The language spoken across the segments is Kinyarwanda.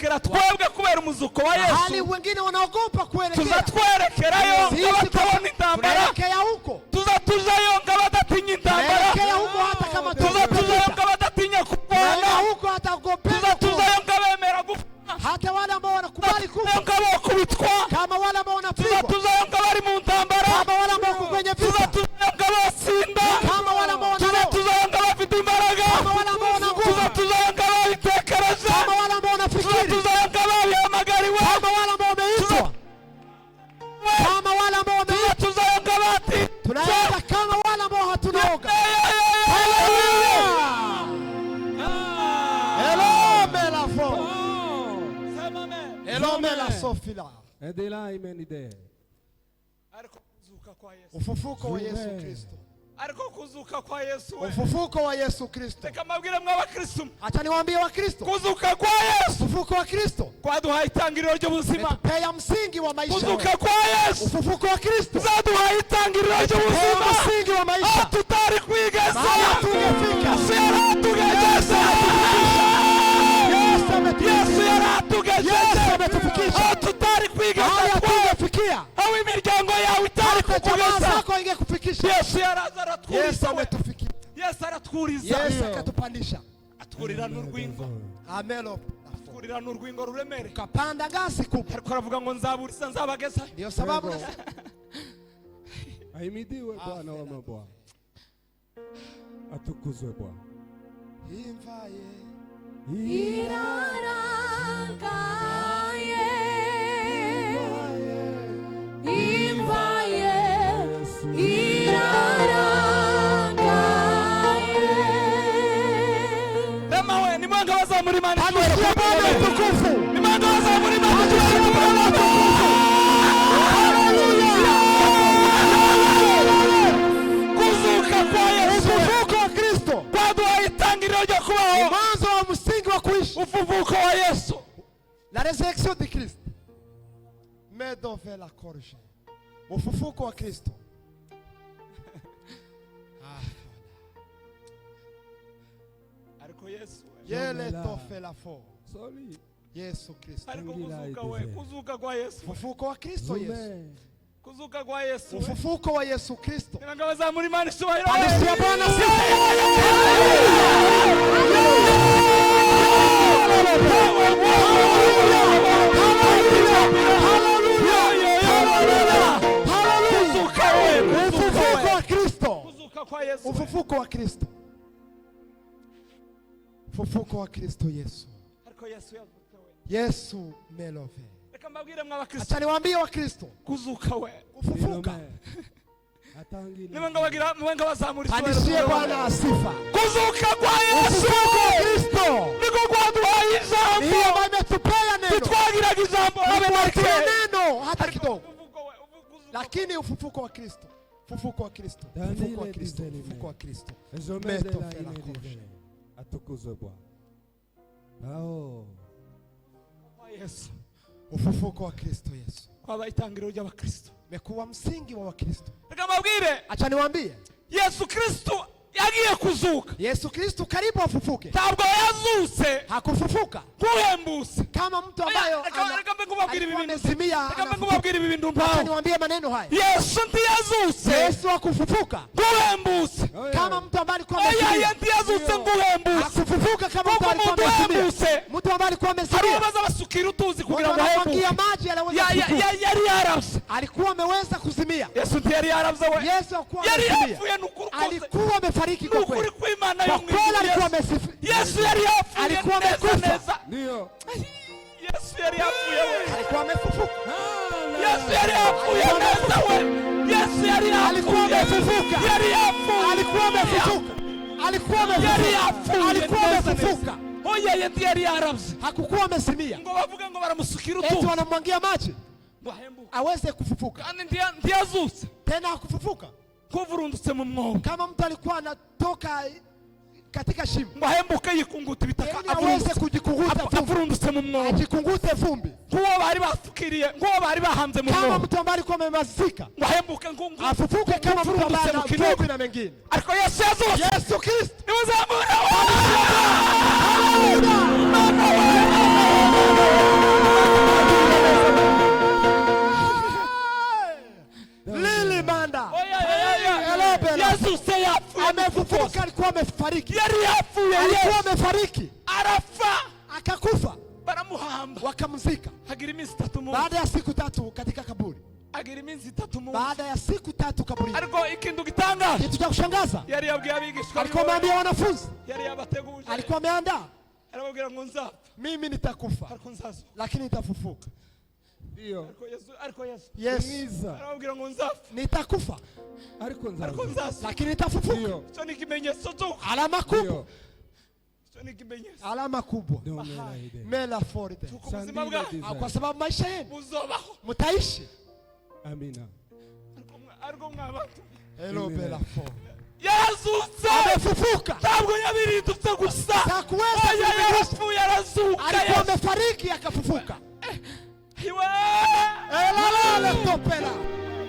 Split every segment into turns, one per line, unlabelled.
tuzatwerekera twebwe kubera umuzuko wa Yesu.
Hali wengine wanaogopa kuelekea.
Tuzatwerekerayo ngabatabona intambara. Tuzatujayo ngabadatinya intambara.
Hata kama
tuzatujayo ngabadatinya kupona.
Huko hataogopea.
Tuzatujayo ngabemera gupfa.
Hata wale ambao wanakubali kufa.
Ngabokubitwa.
Kama wale ambao wanapigwa.
Tuzatujayo ngabari mu ntambara.
Kama wale ambao kwenye vita.
Tuzatujayo ngabasinda.
Kama wale ambao
tuzatujayo ngabafite imbaraga.
Kama wale ambao wanaguza.
Tuzatujayo ngabitekereza.
Kama wale ambao wanafikiri.
Tuzatujayo ngabahamagariwe.
Kama wale ambao wameitwa. Kama wale ambao wameitwa.
Tuzatujayo ngabati.
Tunaenda kama wale ambao hatunaoga. Sofila.
Edela imenide.
Ariko kuzuka kwa Yesu.
Ufufuko wa Yesu Kristo.
Ariko kuzuka kwa Yesu.
Ufufuko wa Yesu Kristo.
Reka mabwire mwa Kristo.
Acha niwaambie wa Kristo.
Kuzuka kwa Yesu.
Ufufuko wa Kristo.
Kwaduhaye itangiriro ry'ubuzima.
Pea msingi wa maisha.
Kuzuka kwa Yesu.
Ufufuko wa Kristo.
Zaduhaye itangiriro ry'ubuzima.
Msingi wa maisha.
Tutari kwigeza.
Tungefika.
Sera tugeza. Yesu yaratugeza.
Ametufikisha.
Tutari kwigeza.
Haya tungefikia.
Au imiryango yawe itari kukugeza.
Zako ingekufikisha.
Yesu yarazaraturisha.
Yesu ametufikisha.
Yesu aratwuriza.
Yesu akatupandisha.
Atwurira n'urwingo.
Amelo.
Atwurira n'urwingo ruremere.
Kapanda gasi kubwa.
Ariko aravuga ngo nzaburiza nzabageza.
Ndio sababu
ahimidiwe Bwana wa mabwana. Atukuzwe Bwana.
Imvaye.
Irarangaye. Imvaye.
Remawe ni mwanga wazamuri Imana.
Haleluya Bwana utukufu.
Ni mwanga wazamuri Imana. Kuzuka kwa Yesu.
Ufufuko wa Kristo.
Kwaduhaye itangiriro ryo kubaho.
Mwanzo wa msingi wa kuishi.
Ufufuko wa Yesu.
La résurrection de Christ. Medove la corge. Ufufuko wa Kristo.
Ariko Yesu.
Yele tofe la fo.
Sorry.
Yesu Kristo.
Ariko kuzuka we. Kuzuka kwa Yesu.
Ufufuko wa Kristo Yesu.
Kuzuka kwa Yesu.
Ufufuko wa Yesu Kristo.
Ni mwanga wazamuri Imana ishobora.
Alisiya Bwana sifa. Ufufuko wa Kristo. Ufufuko wa Kristo Yesu. Yesu melove.
Reka mbabwire mwa Kristo.
Acha niwaambie wa Kristo.
Kuzuka we.
Ufufuka.
Ni mwanga wazamuri.
Alisiye Bwana sifa.
Kuzuka kwa Yesu.
Ufufuko wa Kristo.
Niko kwaduhaye ijambo.
Ndiyo ametupea neno.
Twagiraga ijambo.
Ametupea neno hata kidogo. Lakini ufufuko wa Kristo. Ufufuko wa Kristo. Ufufuko wa Kristo. Ufufuko wa Kristo.
Atukuzwe Bwana. Hao.
Yesu.
Ufufuko wa Kristo Yesu.
Kwabaye itangiriro ry'abakristo.
Mekuwa msingi wa Wakristo.
Reka mbabwire.
Acha niwaambie.
Yesu Kristo yagiye kuzuka.
Yesu Kristo karibu afufuke.
Ntabwo yazuse.
Hakufufuka.
Kuhembuse.
Kama mtu ambayo
reka mbe ngubabwire ibi bintu.
Reka
mbe ngubabwire ibi bintu mpao.
Acha niwaambie maneno haya.
Yesu ntiyazuse.
Yesu hakufufuka.
Kuhembuse.
Kama mtu ambaye alikuwa amezimia.
Oya ntiyazuse nguhembuse.
Hakufufuka kama mtu alikuwa amezimia. Mtu ambaye alikuwa amezimia.
Arabaza basukira utuzi kugira ngo
ahembuke. Maji anaweza kufufuka.
Yari yarabse.
Alikuwa ameweza kuzimia.
Yesu ntiyari yarabze we.
Yesu hakuwa amezimia. Alikuwa amefariki kwa kweli. Kwa kweli alikuwa amesifu.
Yesu yari yafuye.
Alikuwa amekufa.
Ndio.
Yesu yari yafuye we.
Alikuwa amefufuka.
Yesu yari yafuye neza we. Yesu yari yafuye.
Alikuwa amefufuka.
Yari yafuye.
Alikuwa amefufuka. Alikuwa amefufuka.
Yari yafuye.
Alikuwa amefufuka.
Oya yenti yari yarabze.
Hakukuwa amesimia.
Ngo bavuga ngo baramusukira utuzi.
Eti wanamwangia maji.
Ngo ahembuke.
Aweze kufufuka.
Kandi ntiyazuse.
Tena hakufufuka.
Kuvurundutse mu mwobo.
Kama mtu alikuwa anatoka katika shimo.
Ngo ahembuke yikunguta ibitaka.
Aweze kujikunguta
avurundutse mu mwobo.
Ajikungute vumbi.
Nguwo bari bafukiriye. Nguwo bari bahanze mu mwobo.
Kama mtu ambaye alikuwa amemazika.
Ngo ahembuke ngungu.
Afufuke kama mtu ambaye anatoka na mengine.
Ariko Yesu yazuse.
Yesu Kristo.
Ni muzamura.
Haleluya. akafariki,
arafa,
akakufa,
baramuhamba,
wakamzika.
hagira iminsi 3 mu
Baada ya siku 3 katika kaburi,
hagira iminsi 3 mu
baada ya siku 3 kaburi.
ariko ikintu gitangaje
Kitu cha kushangaza,
yari yabwiye abigishwa,
alikuwa ameambia wanafunzi,
yari yabateguje,
alikuwa ameandaa,
arababwira ngo nzapfa,
mimi nitakufa
ariko nzazo,
lakini nitafufuka.
Ndio.
ariko Yesu
Mwiza.
arababwira ngo nzapfa,
Nitakufa
Ariko
ariko
nzaza.
nzazo,
lakini nitafufuka.
Ndio.
cyo ni ikimenyetso cyo,
Alama kubwa,
Ndio.
cyo ni ikimenyetso
alama kubwa.
Ndio mera ide.
Mela forte,
cy'uko ubuzima bwawe
kwa sababu maisha yenu
buzobaho,
mtaishi.
Amina.
ariko mwabatu
Hello
Amen.
Bella forte,
yazutse,
amefufuka.
ntabwo yabirindutse gusa,
Hakuweza
oya
kujiruhusu.
yarapfuye, arazuka,
Alikuwa amefariki akafufuka.
iwe
Elalala topela.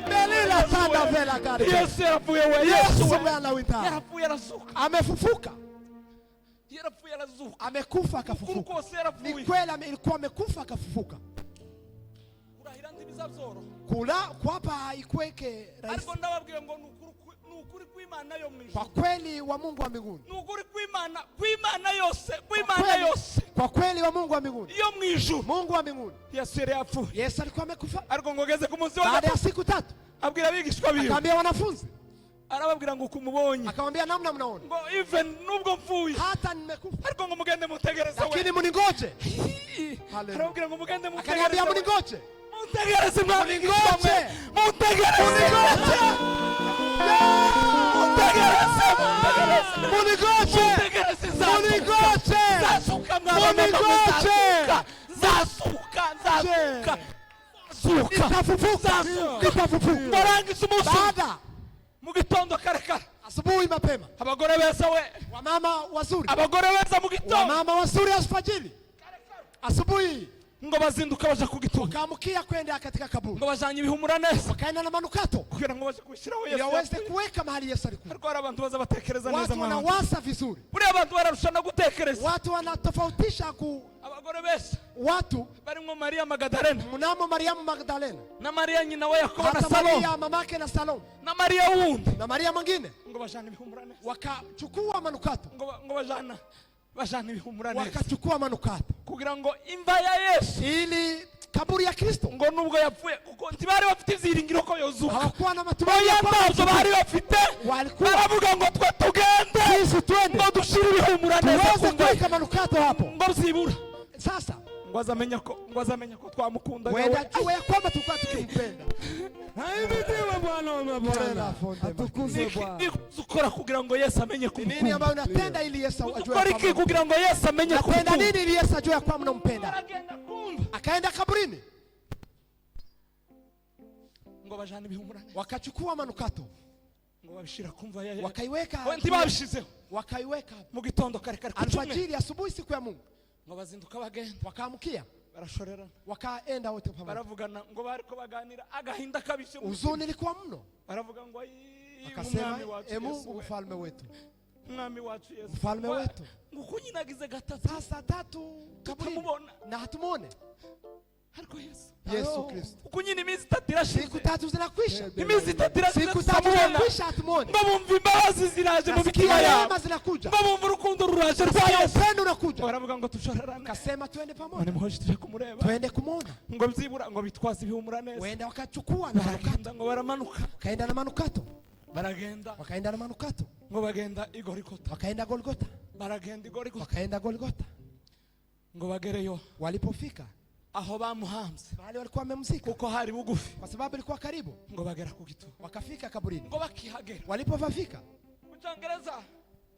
Belila tanda vela gari.
Yesu yarapfuye, we
Yesu
Yesu
mwana wita.
yarapfuye, arazuka,
Amefufuka.
yarapfuye, arazuka,
Amekufa
ukuri
akafufuka.
kose
Ni
yarapfuye,
kweli ilikuwa amekufa akafufuka.
urahira ntibizabyoroha,
Kula kwapa haikweke rahisi.
ariko ndababwiye ngo ni ukuri kw'Imana yo mu ijuru,
Kwa kweli wa Mungu wa mbinguni.
ni ukuri kw'Imana yose, kw'Imana yose
Kwa kweli wa Mungu wa mbinguni.
yo mu ijuru.
Mungu wa mbinguni.
Yesu yari yapfuye,
Yesu alikuwa amekufa.
ariko ngo ageze ku munsi wa
Baada ya
gatatu
siku 3
abwira abigishwa biwe,
akaambia wanafunzi,
arababwira ngo kumubonye,
akamwambia namna mnaona,
ngo even nubwo mvuye,
hata nimekufa
ariko ngo mugende mutegereze we,
lakini mningoje. Hallelujah.
arababwira ngo mugende
Akaniambia
mutegereze,
mningoje.
mutegereze mwabigishwa
Muningoje.
mwe, mutegereze,
Mningoje.
mutegereze,
Mningoje.
zasuka mwabana,
Mningoje.
zasuka
Itafufuka. Itafufuka.
mwarangiza umunsi
Baada
mu gitondo kare kare,
asubuhi mapema,
abagore beza we,
wamama wazuri,
abagore beza mu gitondo,
wamama wazuri alfajiri, asubuhi
ngo bazinduka baje ku gitondo,
wakaamkia kwenda katika kaburi,
ngo bajanye ibihumura neza,
wakaenda na manukato
kugira ngo baje kubishyiraho
ili
Yesu
waweze
yapfuye.
kuweka mahali Yesu alikuwa.
Ariko hari abantu baza batekereza neza,
Watu
mwana
wanawasa vizuri,
buriya abantu bararushana gutekereza,
watu wanatofautisha
abagore beza
watu.
barimo Maria Magdalena
Mnamo Mariamu Magdalena,
na Maria nyina wa Yakobo na
hata
Salome
Maria mamake na Salome
na Maria wundi,
na Maria mwingine,
ngo bajana ibihumura neza,
wakachukua manukato,
ngo bajana ibihumura neza,
wakachukua manukato
kugira ngo imva ya Yesu,
ili kaburi ya Kristo,
ngo nubwo yapfuye, kuko ntibari bafite ibyiringiro ko yozuka,
hawakuwa na matumaini
oya
ya kwamba
ntabyo bari bafite,
walikuwa
baravuga ngo twe tugende,
sisi twende
ngo dushire ibihumura neza
tuweze
ku mva,
kuweka manukato hapo.
ngo zibura,
Sasa
ngo azamenya ko twamukundaga
wenda
we.
jua ya kwamba tulikuwa tukimpenda.
Haimidiwe Bwana wa mabwana.
Fonde,
Atukuzwe Bwana.
Ni ukora kugira ngo Yesu amenye
Ni nini
kumukunda,
ambayo unatenda ili Yesu ajue
ukora
ya
iki
kwamba
kugira ngo Yesu amenye
unatenda
kumukunda,
nini ili Yesu ajue ya kwamba unampenda?
aragenda kumva,
Akaenda kaburini,
ngo bajana ibihumura neza,
wakachukua manukato,
ngo babishira kumva ya Yesu,
wakaiweka
ntibabishizeho
wakaiweka
mu gitondo kare kare ku cyumweru,
alfajiri, asubuhi, siku ya Mungu,
ngo bazinduka bagenda,
wakaamkia,
barashorerana,
wakaenda wote pamoja.
baravugana, ngo bariko baganira agahinda kabishe mu mutima.
Huzuni ilikuwa mno,
Baravuga ngo
akasema
umwami wacu
Mungu,
Yesu we,
ufalme wetu,
umwami wacu Yesu,
ufalme wetu.
ngo uko nyine agize gatatu
Sasa 3 kaburini
tukamubona,
na hatumuone
ariko Yesu,
Yesu Kristo.
uko nyine iminsi 3 irashize,
Siku 3 zinakwisha,
iminsi 3 irashize,
siku 3
tutamubona,
zinakwisha, hatumuone.
ngo bumva imbabazi ziraje mu mitima
Nasikia
yabo,
neema zinakuja,
ngo bumva urukundo ruraje rwa
nasikia
Yesu,
upendo unakuja.
baravuga ngo tushorerane,
Kasema twende
none
pamoja,
muhoje tuje kumureba,
twende kumwona.
ngo byibura ngo bitwaze ibihumura neza,
Wenda wakachukua na manukato,
baragenda ngo baramanuka,
wakaenda na manukato,
baragenda
wakaenda na manukato,
ngo bagenda Igorigota,
wakaenda Golgota,
baragenda Igorigota,
wakaenda Golgota.
ngo bagereyo
Walipofika
aho bamuhambye,
mahali walikuwa wamemzika,
kuko hari bugufi,
kwa sababu ilikuwa karibu,
ngo bagera ku gituba,
wakafika kaburini.
ngo bakihagera
Walipofika,
mu Cyongereza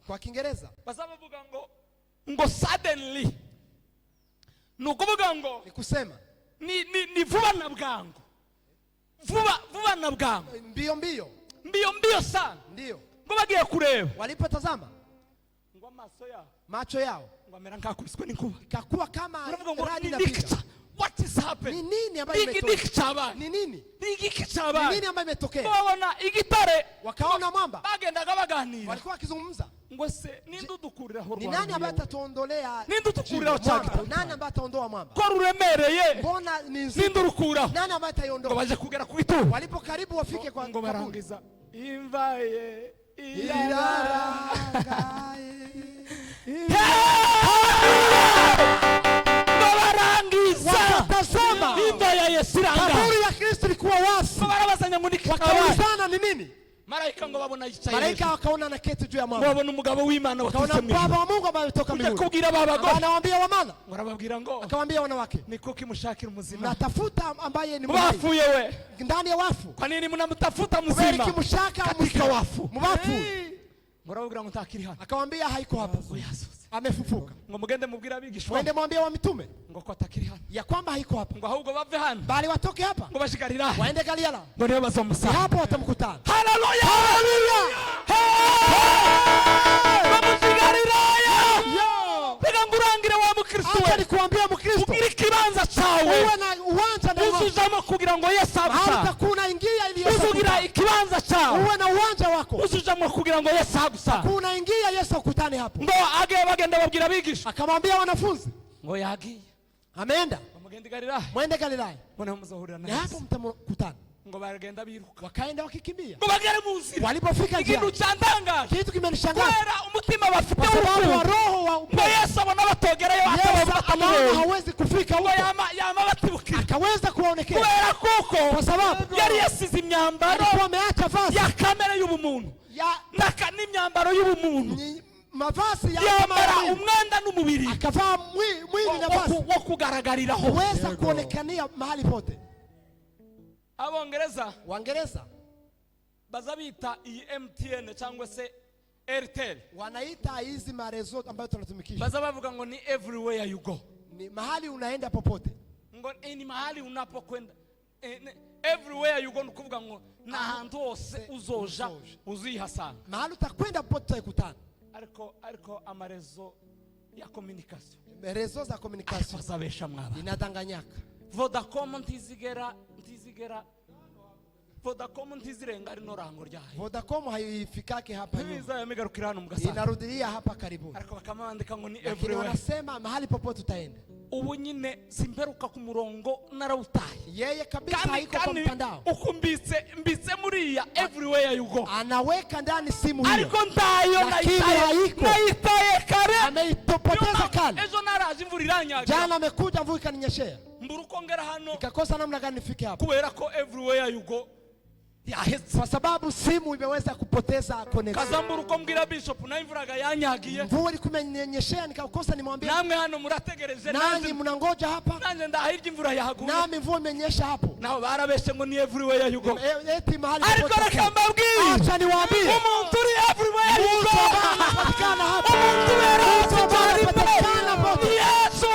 kwa Kiingereza
bazabavuga ngo suddenly, ni ukuvuga ngo
ni kusema
ni vuba na bwangu, vuba na bwangu,
mbio mbio,
mbio sana,
ndio
ngo bagiye kureba,
walipotazama
ngo amaso yao,
macho yao
ngo amera nk'akubiswe n'inkuba,
ikakuwa kama
baravuga ngo
radi
ni
inapiga.
iki, what is
Ni
happening,
nini ambayo
ni iki
imetokea?
cyabaye,
Ni nini?
ni iki
Ni
cyabaye,
nini ambayo imetokea?
babona igitare,
Wakaona mwamba,
bagendaga baganira,
walikuwa wakizungumza,
ngo se ninde udukuriraho
ni nani ambaye atatuondolea
ninde udukuriraho cya
mwamba?
gitare,
Nani ambaye ataondoa mwamba?
ko ruremereye,
Mbona ni
ninde
nzito?
urukuraho,
Nani ambaye
ngo
ataiondoa?
baje kugera ku gituba,
Walipo karibu wafike kwa
ngo
kaburi,
barangiza imva ye
irarangaye.
Hey!
zilikuwa wasi.
barabazanya ngo nikikabaye.
Wakaulizana ni nini?
Malaika ngo babona yicaye.
Malaika wakaona na keti juu ya mwamba.
Babona umugabo w'Imana watutse mu
baba wa Mungu ambaye kutoka mbinguni.
Kubwira baba go.
Anawaambia wamana.
Warababwira ngo.
Akamwambia wanawake.
Niko kimushakira muzima.
Natafuta ambaye ni
mwafuye we.
Ndani ya wafu.
Kwa nini mnamtafuta mzima?
Wewe kimushaka katika wafu. Mwafu.
Murababwira ngo ntakiri hano.
Akamwambia haiko hapa. Amefufuka.
Ngo mugende mubwira abigishwa.
Mwende mwambie wa mitume.
Ngo ko atakiri hano.
Ya kwamba haiko hapa.
Ngo ahubwo bave hano.
Bali watoke hapa.
Ngo bashikarira.
Waende Galilaya.
Ngo niyo bazomusa.
Hapo watamkutana.
Haleluya. Haleluya.
Acha nikuambia Mkristo.
Kugira kibanza cawe.
Uwe na uwanja ndani wako.
Usujamo kugira ngo Yesu agusa.
Hakuna ingia ili Yesu.
Usugira ikibanza cawe.
Uwe na uwanja wako.
Usujamo kugira ngo Yesu agusa.
Kuna ingia Yesu akutane hapo.
Ngo age bagenda babwira bigisha.
Akamwambia wanafunzi.
Ngo yagiye.
Ameenda.
Bamugenda Galilaya.
Mwende Galilaya.
Mbona muzohurira na
Yesu. Hapo mtamkutana.
Ngo bagenda biruka.
Wakaenda wakikimbia.
Ngo bagere mu nzira.
Walipofika njia.
Ikintu cyantangaje.
Kitu kimenishangaza.
Kwera umutima bafite
kwa sababu wa roho wa
ngo Yesu abona batogereyo
atabaye hawezi kufika huko.
Yama batibukira.
Akaweza kuonekana.
Kwera kuko
kwa sababu
yari yasize imyambaro.
Alikuwa ameacha vazi
ya kamera y'ubumuntu. Naka n'imyambaro y'ubumuntu.
Mavazi ya
yambara umwenda n'umubiri.
Akavaa mwili na vazi
wo kugaragariraho.
Huweza kuonekania mahali pote.
Abongereza
Wangereza
bazabita iyi MTN cyangwa se Airtel
wanaita hizi marezo ambayo tunatumikisha.
Bazabavuga ngo ni everywhere you go.
Ni mahali unaenda popote.
Ngo ni mahali unapokwenda. Everywhere you go nukuvuga ngo na hantu hose uzoja uzihasanga.
Mahali utakwenda popote utakutana.
Ariko amarezo ya communication.
Rezo za communication
bazabesha mwaba.
Inadanganyaka.
Vodacom ntizigera Vodacom ntizirenga rino rango ryayo.
Vodacom haifikake hapa nyuma.
Niza yamegarukira hano mugasanga.
Inarudilia hapa karibuni.
Ariko bakamandika ngo ni
everywhere. Wanasema mahali popote utaenda.
Ubu nyine simperuka ku murongo narawutaye.
Yeye kabisa haiko kwa mtandao.
Mbitse muriya everywhere you go.
Anaweka ndani simu hiyo.
Ariko ndayo naitaye kare.
Ameitopoteza kale.
Ejo naraje imvura iranyaga.
Jana amekuja mvua ikaninyeshea.
Mburuko ngera hano.
Ikakosa namna gani nifike hapo.
Kubera ko everywhere you go.
Kwa sababu simu imeweza kupoteza connection.
Kazamburu ko mbwira bishop na imvuraga yanyagiye.
Mvua ilikumenyeshea nikakosa nimwambie.
Namwe hano murategereje
nanyi mnangoja hapa.
Nanje ndahirye imvura yahaguye.
Nami mvua imenyesha hapo.
Nao barabeshe ngo ni everywhere you go.
Eti mahali
popote. Ariko rakambabwiye.
Acha niwaambie.
Umuntu uri everywhere you go.
Anapatikana hapo.
Umuntu
anapatikana pote.
Yesu.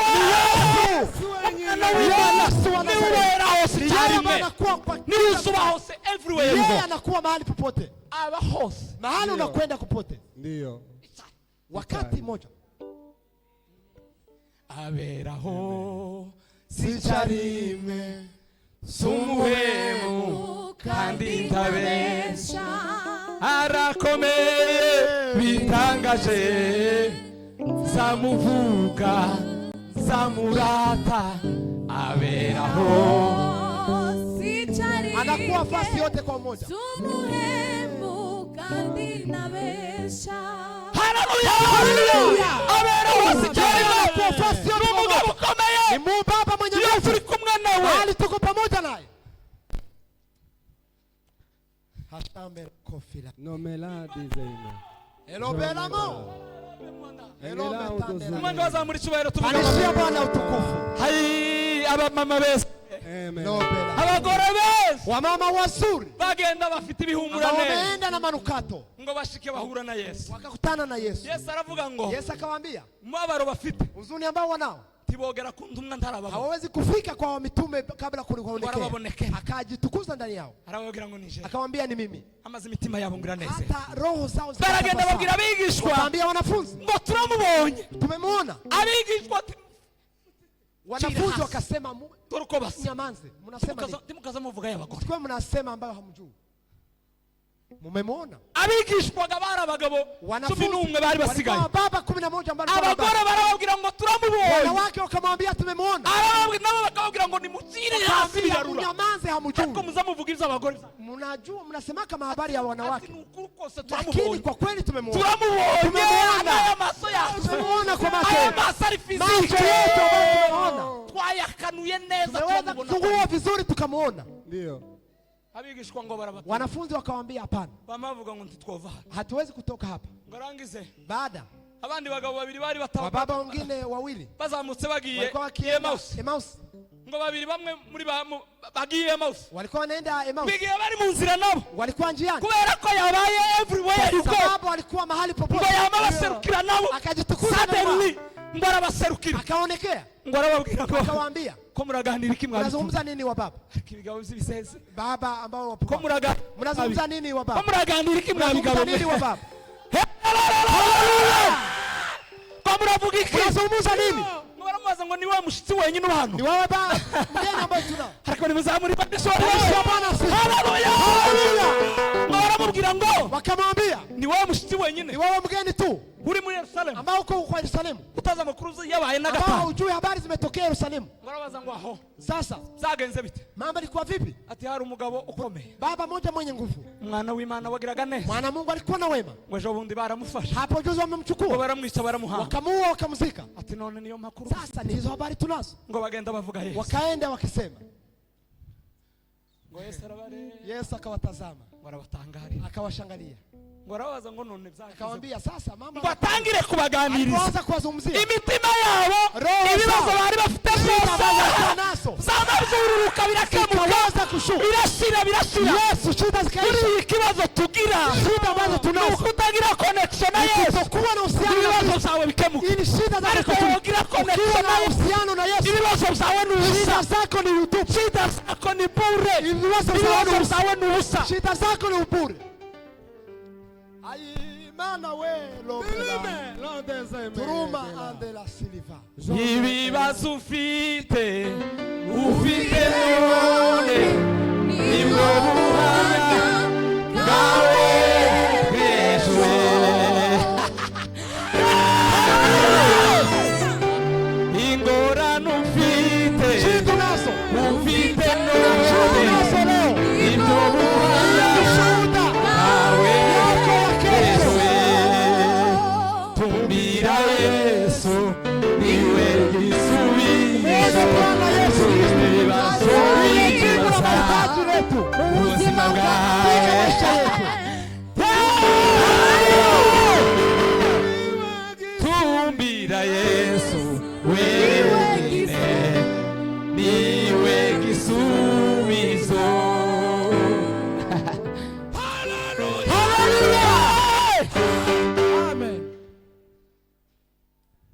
Yeye anakuwa mahali popote. Mahali unakwenda popote.
Ndio.
Wakati moja.
Aberaho sicharime sumuhemu kandi ntabesha arakomeye bitangaje zamuvuga zamurata aberaho
anakuwa fasi yote kwa moja.
Sumuhemu kandi nabesha.
Haleluya! Haleluya! Aberaho sicharime
kwa fasi yote kwa moja. Ni Mungu Baba mwenye nguvu.
Turi kumwe nawe.
Hali tuko pamoja naye. Hashambe kofila.
Nomela dizaina.
Hello belamo. Hello metande.
Mungu azamuri cyubahiro tuvuga.
Alishia Bwana utukufu.
Hai aba mama bese.
Amen.
Abagore bese.
Wamama wazuri.
Bagenda bafite ibihumura neza.
Wameenda na manukato.
Ngo bashike bahura na Yesu.
Wakakutana na Yesu.
Yesu aravuga ngo.
Yesu akamwambia.
Mwabaro bafite.
Uzuni ambao wanao.
Tibogera kundumwa ntarababo.
Hawezi kufika kwa mitume kabla
kuonekea.
Akajitukuza ndani yao.
Arabagira ngo nije.
Akamwambia ni mimi.
Amaze imitima yabo ngira neze.
Hata roho zao
baragenda babwira abigishwa.
Akamwambia wanafunzi.
Ngo turamubonye.
Tumemwona.
Abigishwa
wanafunzi wakasema
turuko basi.
Nyamanze. Mnasema nini?
Timukaza muvuga y'abagore.
Kwa mnasema ambayo hamjui. Mumemwona?
Abigishwaga bari abagabo 11 bari basigaye.
Baba 11 ambao
abagore barababwira ngo turamubonye.
Wanawake wakamwambia tumemwona.
Arababwira nabo bakababwira ngo nimukire hasi birarura.
Nyamanze hamjui.
Ariko muzamuvugiriza abagore.
Mnajua mnasema kama habari ya wanawake.
Lakini
kwa kweli tumemwona.
Tumemwona. Aya maso yacu.
Tumemwona kwa macho.
Aya maso ari fiziki.
Macho yetu tumeona.
Twayakanuye neza
tumemwona. vizuri tukamuona.
Ndio.
abigishwa ngo barabata.
Wanafunzi wakawaambia hapana,
Bamavuga ngo ntitwova.
hatuwezi kutoka hapa.
Ngarangize.
Baada
Abandi bagabo babiri bari batawa.
wababa wengine wawili
Bazamutse bagiye
walikuwa wakienda
Emmaus.
Emmaus,
Ngo babiri bamwe muri bagiye Emmaus.
walikuwa wanaenda Emmaus,
Bigiye bari mu nzira nabo.
walikuwa njiani
Kubera ko yabaye everywhere you go.
sababu walikuwa mahali
Ngo
popote.
yama baserukira nabo.
Akajitukuza na
Suddenly ngo arabaserukira.
akaonekea,
Ngo arababwira ngo
akawaambia
ko muraganira iki mwabituye.
mnazungumza nini wa baba?
Ibigabo by'ibiseze.
Baba ambao
Ko
wapo mnazungumza nini wa
Ko
baba?
muraganira iki
Mnazungumza
mwabigabo.
nini wa baba?
Ko muravuga iki?
Mnazungumza nini?
Ngo baramubaza ngo ni wewe mushitsi wenyine hano.
Ni wewe baba mgeni ambaye tunao.
Ariko ni muzamuri badishora.
Haleluya!
Ngo baramubwira ngo
Wakamwambia
ni wewe mushitsi wenyine
ni wewe mgeni tu
uri muri Yerusalemu.
ambao uko kwa Yerusalemu,
Utaza amakuru yabaye na
ambao
gatanu.
hujui habari zimetokea Yerusalemu.
Ngo barabaza ngo aho
Sasa
zagenze bite?
mambo yalikuwa vipi?
Ati hari umugabo ukomeye.
Baba moja mwenye nguvu,
Umwana w'Imana wagiraga neza.
mwana Mungu alikuwa na wema.
Ngo ejo bundi baramufasha.
Hapo juzi
Ngo
wamemchukua
baramwica baramuhamba.
wakamuua wakamzika.
Ati none niyo makuru.
Sasa ni hizo habari tunazo.
Ngo bagenda bavuga Yesu.
Wakaenda wakisema,
Ngo Yesu arabare.
Yesu akawatazama
Barabatangarira.
akawashangalia,
Ngo arabaza ngo none byakize.
akawambia sasa mama,
Ngo atangire kubaganiriza.
alipoanza kuwazungumzia
Imitima yabo
Roho
ibibazo
zao.
bari bafite
shida ambazo walikuwa
byose
nazo
zamazururuka birakemuka
zikaweza kushuka.
birashira
Yesu, shida zikaisha.
kuri ikibazo tugira
Shida ambazo tunazo
kutagira connection na Yesu
kutokuwa na uhusiano na
ibibazo
Yesu.
zawe bikemuka
Hii ni shida zako
ariko
tu.
wogira
Ukiwa
connection
na
na Yesu
uhusiano na Yesu,
ibibazo zawe ni ubusa
shida zako ni utupu.
shida zako ni bure
Ibibazo
ibibazo
zawe
zawe ni ubusa
shida zako ni ubure. Ayimana we lopela turuma ande la silva.
ibibazo ufite none nibwo buhamya bwawe bwejwe ingorane ufite
Shida nazo
ufite
shida nazo
none
leo
nibwo buhamya
shuhuda
bwawe
yako ya kesho.
bwejwe tumbira Yesu niwe gisubizo
Bwana Yesu
ibibazo
Kristo, jibu la
bibaza
mahitaji letu,
ubuzima bwawe
katika maisha yetu.
tumbira Yesu wenyine niwe gisubizo.
Amen.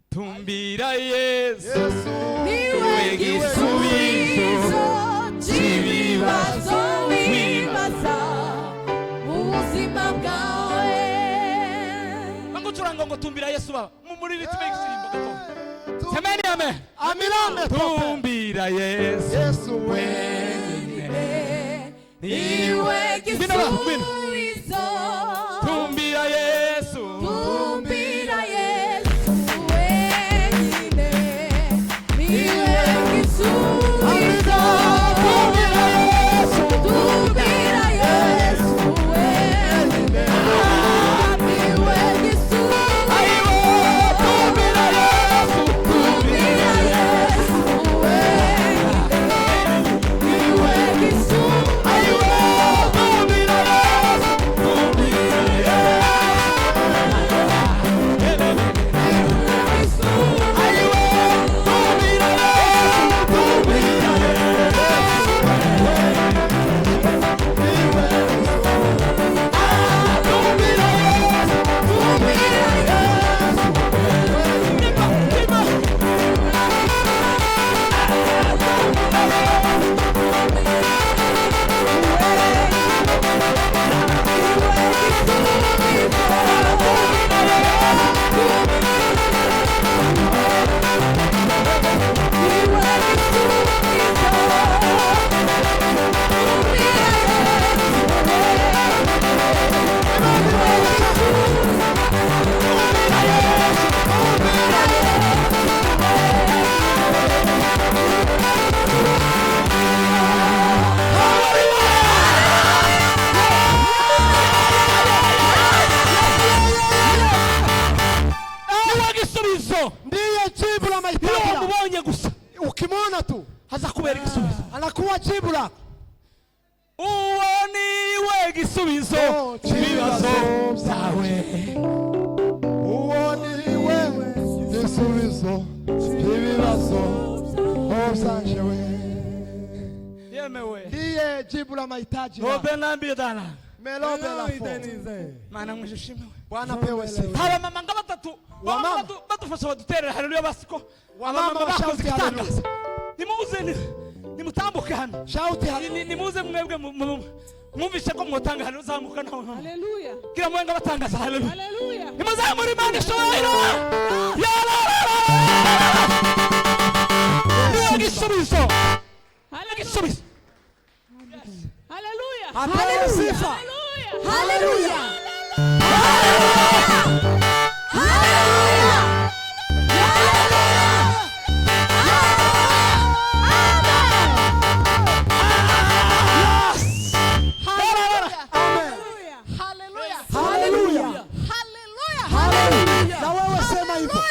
Tumbira Yesu
Yesu
niwe gisubizo
cy'ibibazo wibaza ubuzima bwawe.
Bango turanga ngo tumbira Yesu baba muri ritme y'isirimbo gato. Semeni amen.
Amina
Tumbira Yesu
Yesu we
wenyine
Niwe gisubizo.
tumbira Yesu
Tumbira Yesu wenyine. Niwe gisubizo. Tumbira Yesu. Tumbira Yesu wenyine. Niwe gisubizo. Tumbira Yesu. Tumbira Yesu wenyine. Niwe gisubizo.
ndiye jibu la mahitaji yako.
mubonye gusa
Ukimwona tu
haza kubera igisubizo.
anakuwa jibu lako.
Uwo niwe gisubizo cy'ibibazo byawe.
Uwo ni wewe gisubizo cy'ibibazo byawe.
Yemewe.
Ndiye jibu la mahitaji yako.
Robe nambi dana.
Melobe la fo.
Mana mwishimiwe.
Bwana pewe sifa.
Haba mama ngabatatu.
Wamama.
Badufasha baduterera haleluya basiko.
Wamama bashauti haleluya.
Nimuze nimutambuke hano.
Shauti haleluya.
Nimuze mwebwe mwumvishe ko mwotanga haleluya zamuka naho.
Haleluya.
Kila mwenga batangaza haleluya.
Haleluya.
Nimuze muri Imana shoyiro. Ya la la. Gisubizo. Gisubizo.
Haleluya.
Apewe sifa.
Haleluya.
Na wewe sema hivyo.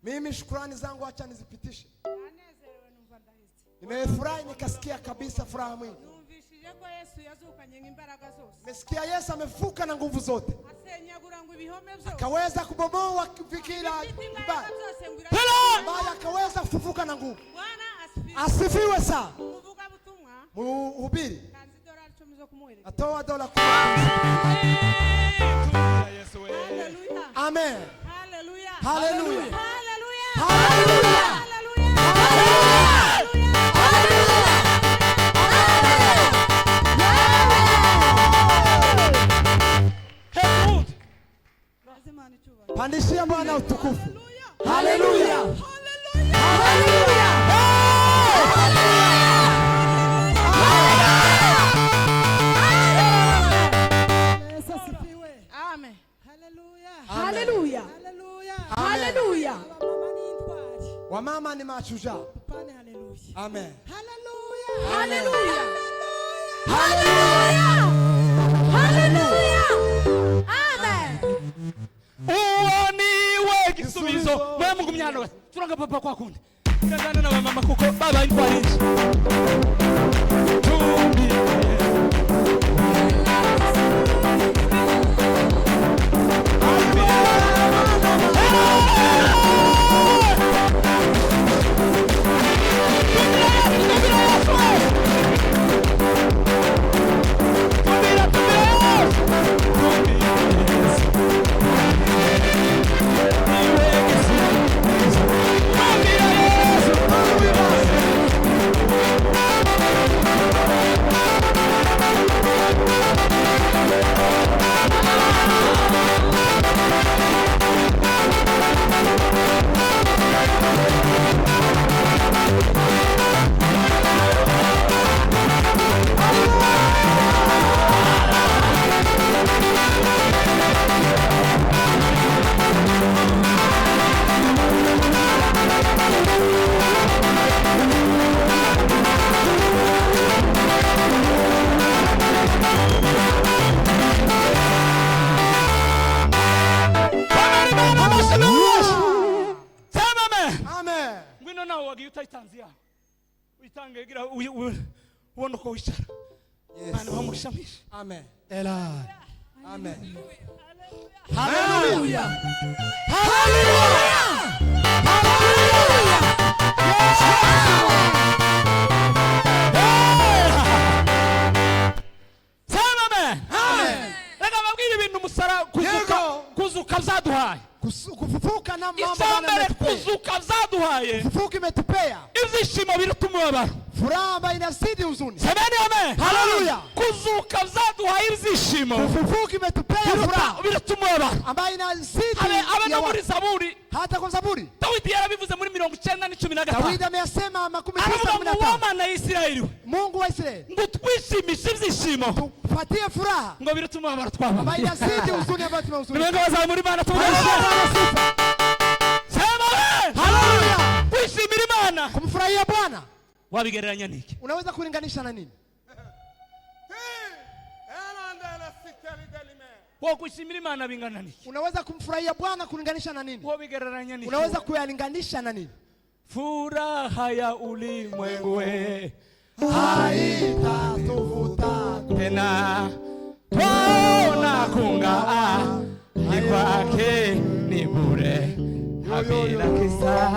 Mimi shukrani zangu acha nizipitishe. Nimefurahi nikasikia kabisa furaha mwingi. Nimesikia Yesu amefuka na nguvu zote. Akaweza kubomoa fikira mbaya. Bali akaweza kufufuka na nguvu. Asifiwe sana. Mhubiri. Atoa dola kwa. Amen.
Hallelujah.
Hallelujah.
Hallelujah.
Pandishia Bwana utukufu.
Hallelujah. Amen. Hallelujah. Hallelujah.
Wamama ni mashujaa. Amen.
Hallelujah. Hallelujah. Amen.
Uoniwe gisubizo. Mwe Mungu mnyano. Turanga papa kwa kundi. Kangana na mama kuko baba intwarije. Tumbi.
Amen. Ela. Amen.
Hallelujah.
Kuzuka zaduhaye.
Kufufuka na mambo
kuzuka zaduhaye.
Kufufuka imetupea.
Ivyishimo birutumwe abantu.
Furaha ambayo inazidi huzuni.
Semeni amen.
Hallelujah.
Kuzuka zaduhaye ivyishimo.
Kufufuka imetupea furaha
birutumwe abantu.
Ambayo inazidi.
Abana muri Zaburi.
Hata kwa Zaburi.
Dawidi yarabivuze muri 19:15.
Dawidi amesema 19:15.
Mama na Israeli.
Mungu wa Israeli.
Ngo twishimishe ivyishimo.
Tupatie furaha.
Ngo birutumwe abantu twaba.
Ambayo inazidi huzuni ambayo tumehuzuni.
Nimenga bazamuri Imana tuvuge. Sema wabigereranya niki?
Unaweza kulinganisha na nini?
Kwa kushimira Imana bingana niki?
Unaweza kumfurahia Bwana kulinganisha na nini?
Wabigereranya niki?
Unaweza kuyalinganisha na nini?
Furaha ya ulimwengu
haitatuvuta
tena, twaona kung'aa ni kwake ni bure habila kisa.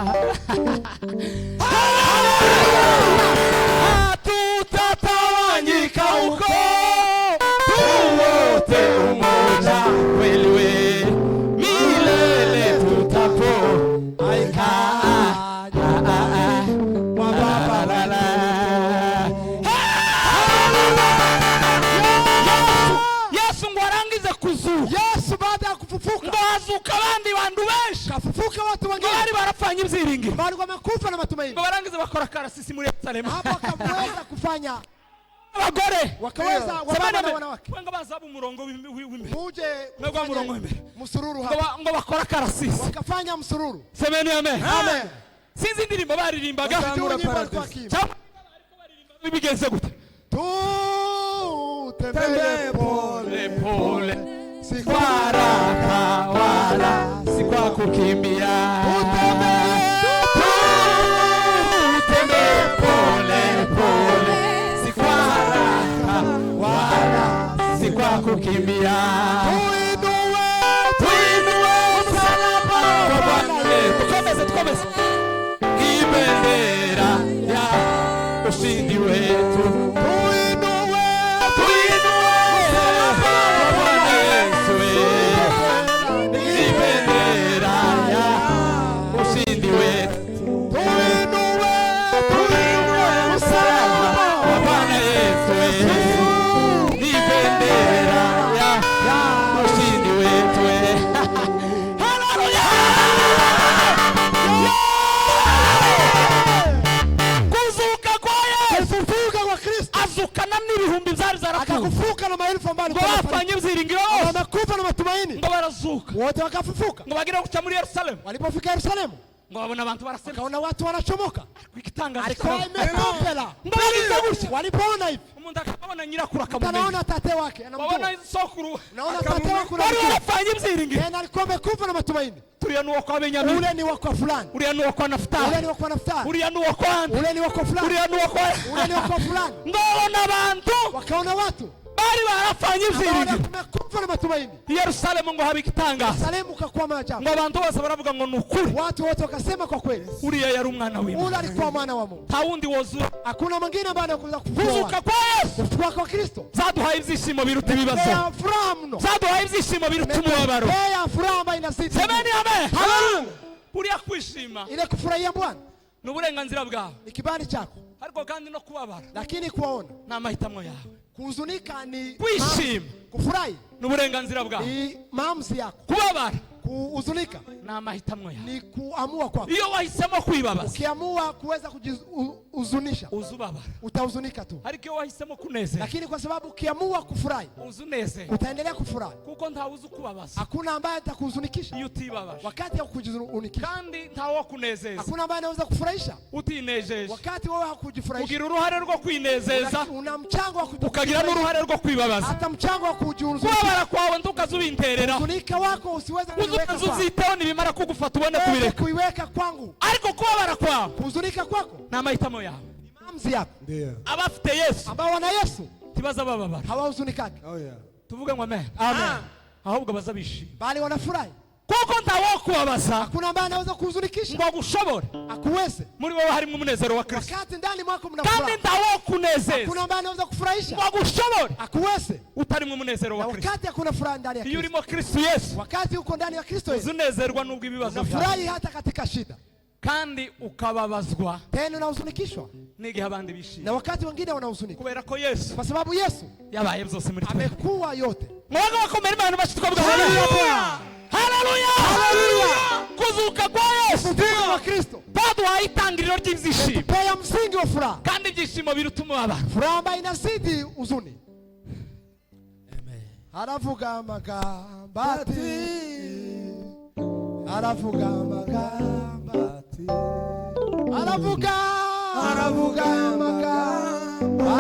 Hatutatawanyika huko, tuwote umoja kweli we, milele tutapo aika wa baba lala. Yesu ngwarangize kuzuka.
Yesu baada ya kufufuka
Ngazuka abandi bantu benshi.
kafufuka watu wengine
Bari barafanya ibyiringiro.
bali wamekufa na matumaini.
Barangize bakora karasisi muri Yerusalemu.
Hapo akamweza kufanya
abagore
wakaweza wababa na wanawake.
Wenga bazabu umurongo w'imbere.
Muje
Mwebwe murongo w'imbere.
msururu hapa.
Ngo bakora karasisi.
Wakafanya msururu.
Semeni amen.
Amen.
Sinzi indirimbo baririmbaga. Bigenze gute?
Tutembee
Pole pole.
si
Kwa haraka wala si kwa kukimbia. Tutembee pole pole. Si kwa haraka wala si kwa kukimbia. Tuinue msalaba wa Bwana. Tukomeze. Ibendera ya ushindi wetu.
akafufuka na maelfu ambao
bafanye ibyiringiro
wamekufa na matumaini
ngo barazuka
wote wakafufuka.
ngo bagira guca muri Yerusalemu.
Walipofika Yerusalemu
ngo babona abantu barasemba.
kaona watu wanachomoka.
Igitangaza
Alikuwa imekopela.
ngo bagize gutya.
Walipoona hivi
Umuntu akabona nyirakuru akamumenya.
anaona tate wake
Babona
anamjua.
isokuru.
Naona tate wake
Bari
anamjua.
bafanye ibyiringiro.
Tena alikuwa amekufa na matumaini.
Turiya nuwo kwa Benyamini.
Ule ni wako fulani.
Uriya nuwo kwa Naftali.
Ule ni wako Naftali.
Uriya nuwo kwa Andi.
Ule ni wako fulani.
Uriya nuwo kwa
Ule ni wako fulani.
ngabona abantu
Wakaona watu
bari barafanye ibyiringiro.
wamekufa na matumaini.
Yerusalemu ngo habe igitangaza.
Yerusalemu kakuwa maajabu.
Ngo abantu bose baravuga ngo nukuri.
Watu wote wakasema kwa kweli
Uriya yari umwana w'Imana.
ule alikuwa mwana wa Mungu.
Nta wundi wozura.
Hakuna mwingine ambaye anaweza kufufuka.
Kuzuka kwa Yesu
Kufufuka kwa Kristo.
zaduhaye ibyishimo biruta ibibazo.
Pea furaha mno.
Zaduhaye ibyishimo biruta umubabaro.
Pea furaha ambayo inazidi.
Semeni amen.
Haleluya.
Uriya kwishima
Ile kufurahia Bwana
ni uburenganzira bwawe,
ni kibali chako,
ariko kandi no kubabara
lakini kuwaona
ni amahitamo yawe.
kuhuzunika ni
Kwishima
kufurahi
ni uburenganzira bwawe,
ni maamuzi yako.
kubabara
Kuhuzunika
ni amahitamo yawe.
ni kuamua kwako.
Iyo wahisemo kwibabaza
Ukiamua kuweza kujihuzunisha
uzubabara,
utahuzunika tu,
ariko iyo wahisemo kunezera
lakini kwa sababu ukiamua kufurahi
uzunezera,
utaendelea kufurahi.
kuko ntawuzi ukubabaza
Hakuna ambaye atakuhuzunikisha
iyo utibabaje,
wakati ya kujihuzunikisha.
kandi ntawo kunezeza
Hakuna ambaye anaweza kufurahisha
utinejeje.
wakati wewe hakujifurahisha.
Ugira uruhare rwo kwinezeza,
Una mchango wa
ukagira n'uruhare rwo kwibabaza.
hata mchango wa kujihuzunisha.
Kubabara kwawe ntukazubinterera,
Huzunika wako usiweze kuiweka kwangu.
uziteho nibimara kugufata ubone kubireka,
kuiweka kwangu.
ariko kubabara kwawe
Kuhuzunika kwako
ni amahitamo yawe.
ni maamuzi yako.
Ndio.
Abafite Yesu
Ambao wana Yesu
tibaza bababara,
hawahuzunikaki,
Oh yeah.
tuvuge ngo amen, ahubwo baza bishima,
bali wanafurahi.
kuko ntawo kubabaza
Hakuna ambaye anaweza kuhuzunikisha
ngo agushobore.
akuweze
Muri wowe harimo umunezero wa Kristo,
wakati ndani mwako mna
kandi
furaha.
ntawo kunezeza
Hakuna ambaye anaweza kufurahisha
ngo agushobore
akuweze
utarimo umunezero
na
wa Kristo.
wakati hakuna furaha ndani ya
Iyo
Kristo.
urimo Kristo Yesu
Wakati uko ndani ya Kristo Yesu
uzunezerwa nubwo ibibazo byawe,
unafurahi hata katika shida,
kandi ukababazwa
tena unahuzunikishwa
n'igihe abandi bishima,
na wakati wengine wanahuzunika,
kubera ko Yesu
kwa sababu Yesu
yabaye byose muri twe.
amekuwa yote.
Mwaga wakomera Imana bashitwa bwa
Haleluya!
haleluya,
Haleluya!
kuzuka kwa Yesu
Kufufuka kwa Kristo
baduhaye itangiriro ry'ibyishimo,
pea msingi wa furaha,
kandi ibyishimo biruta umubabaro.
furaha ambayo inazidi huzuni. Aravuga amagambo ati, aravuga amagambo ati, aravuga aravuga amagambo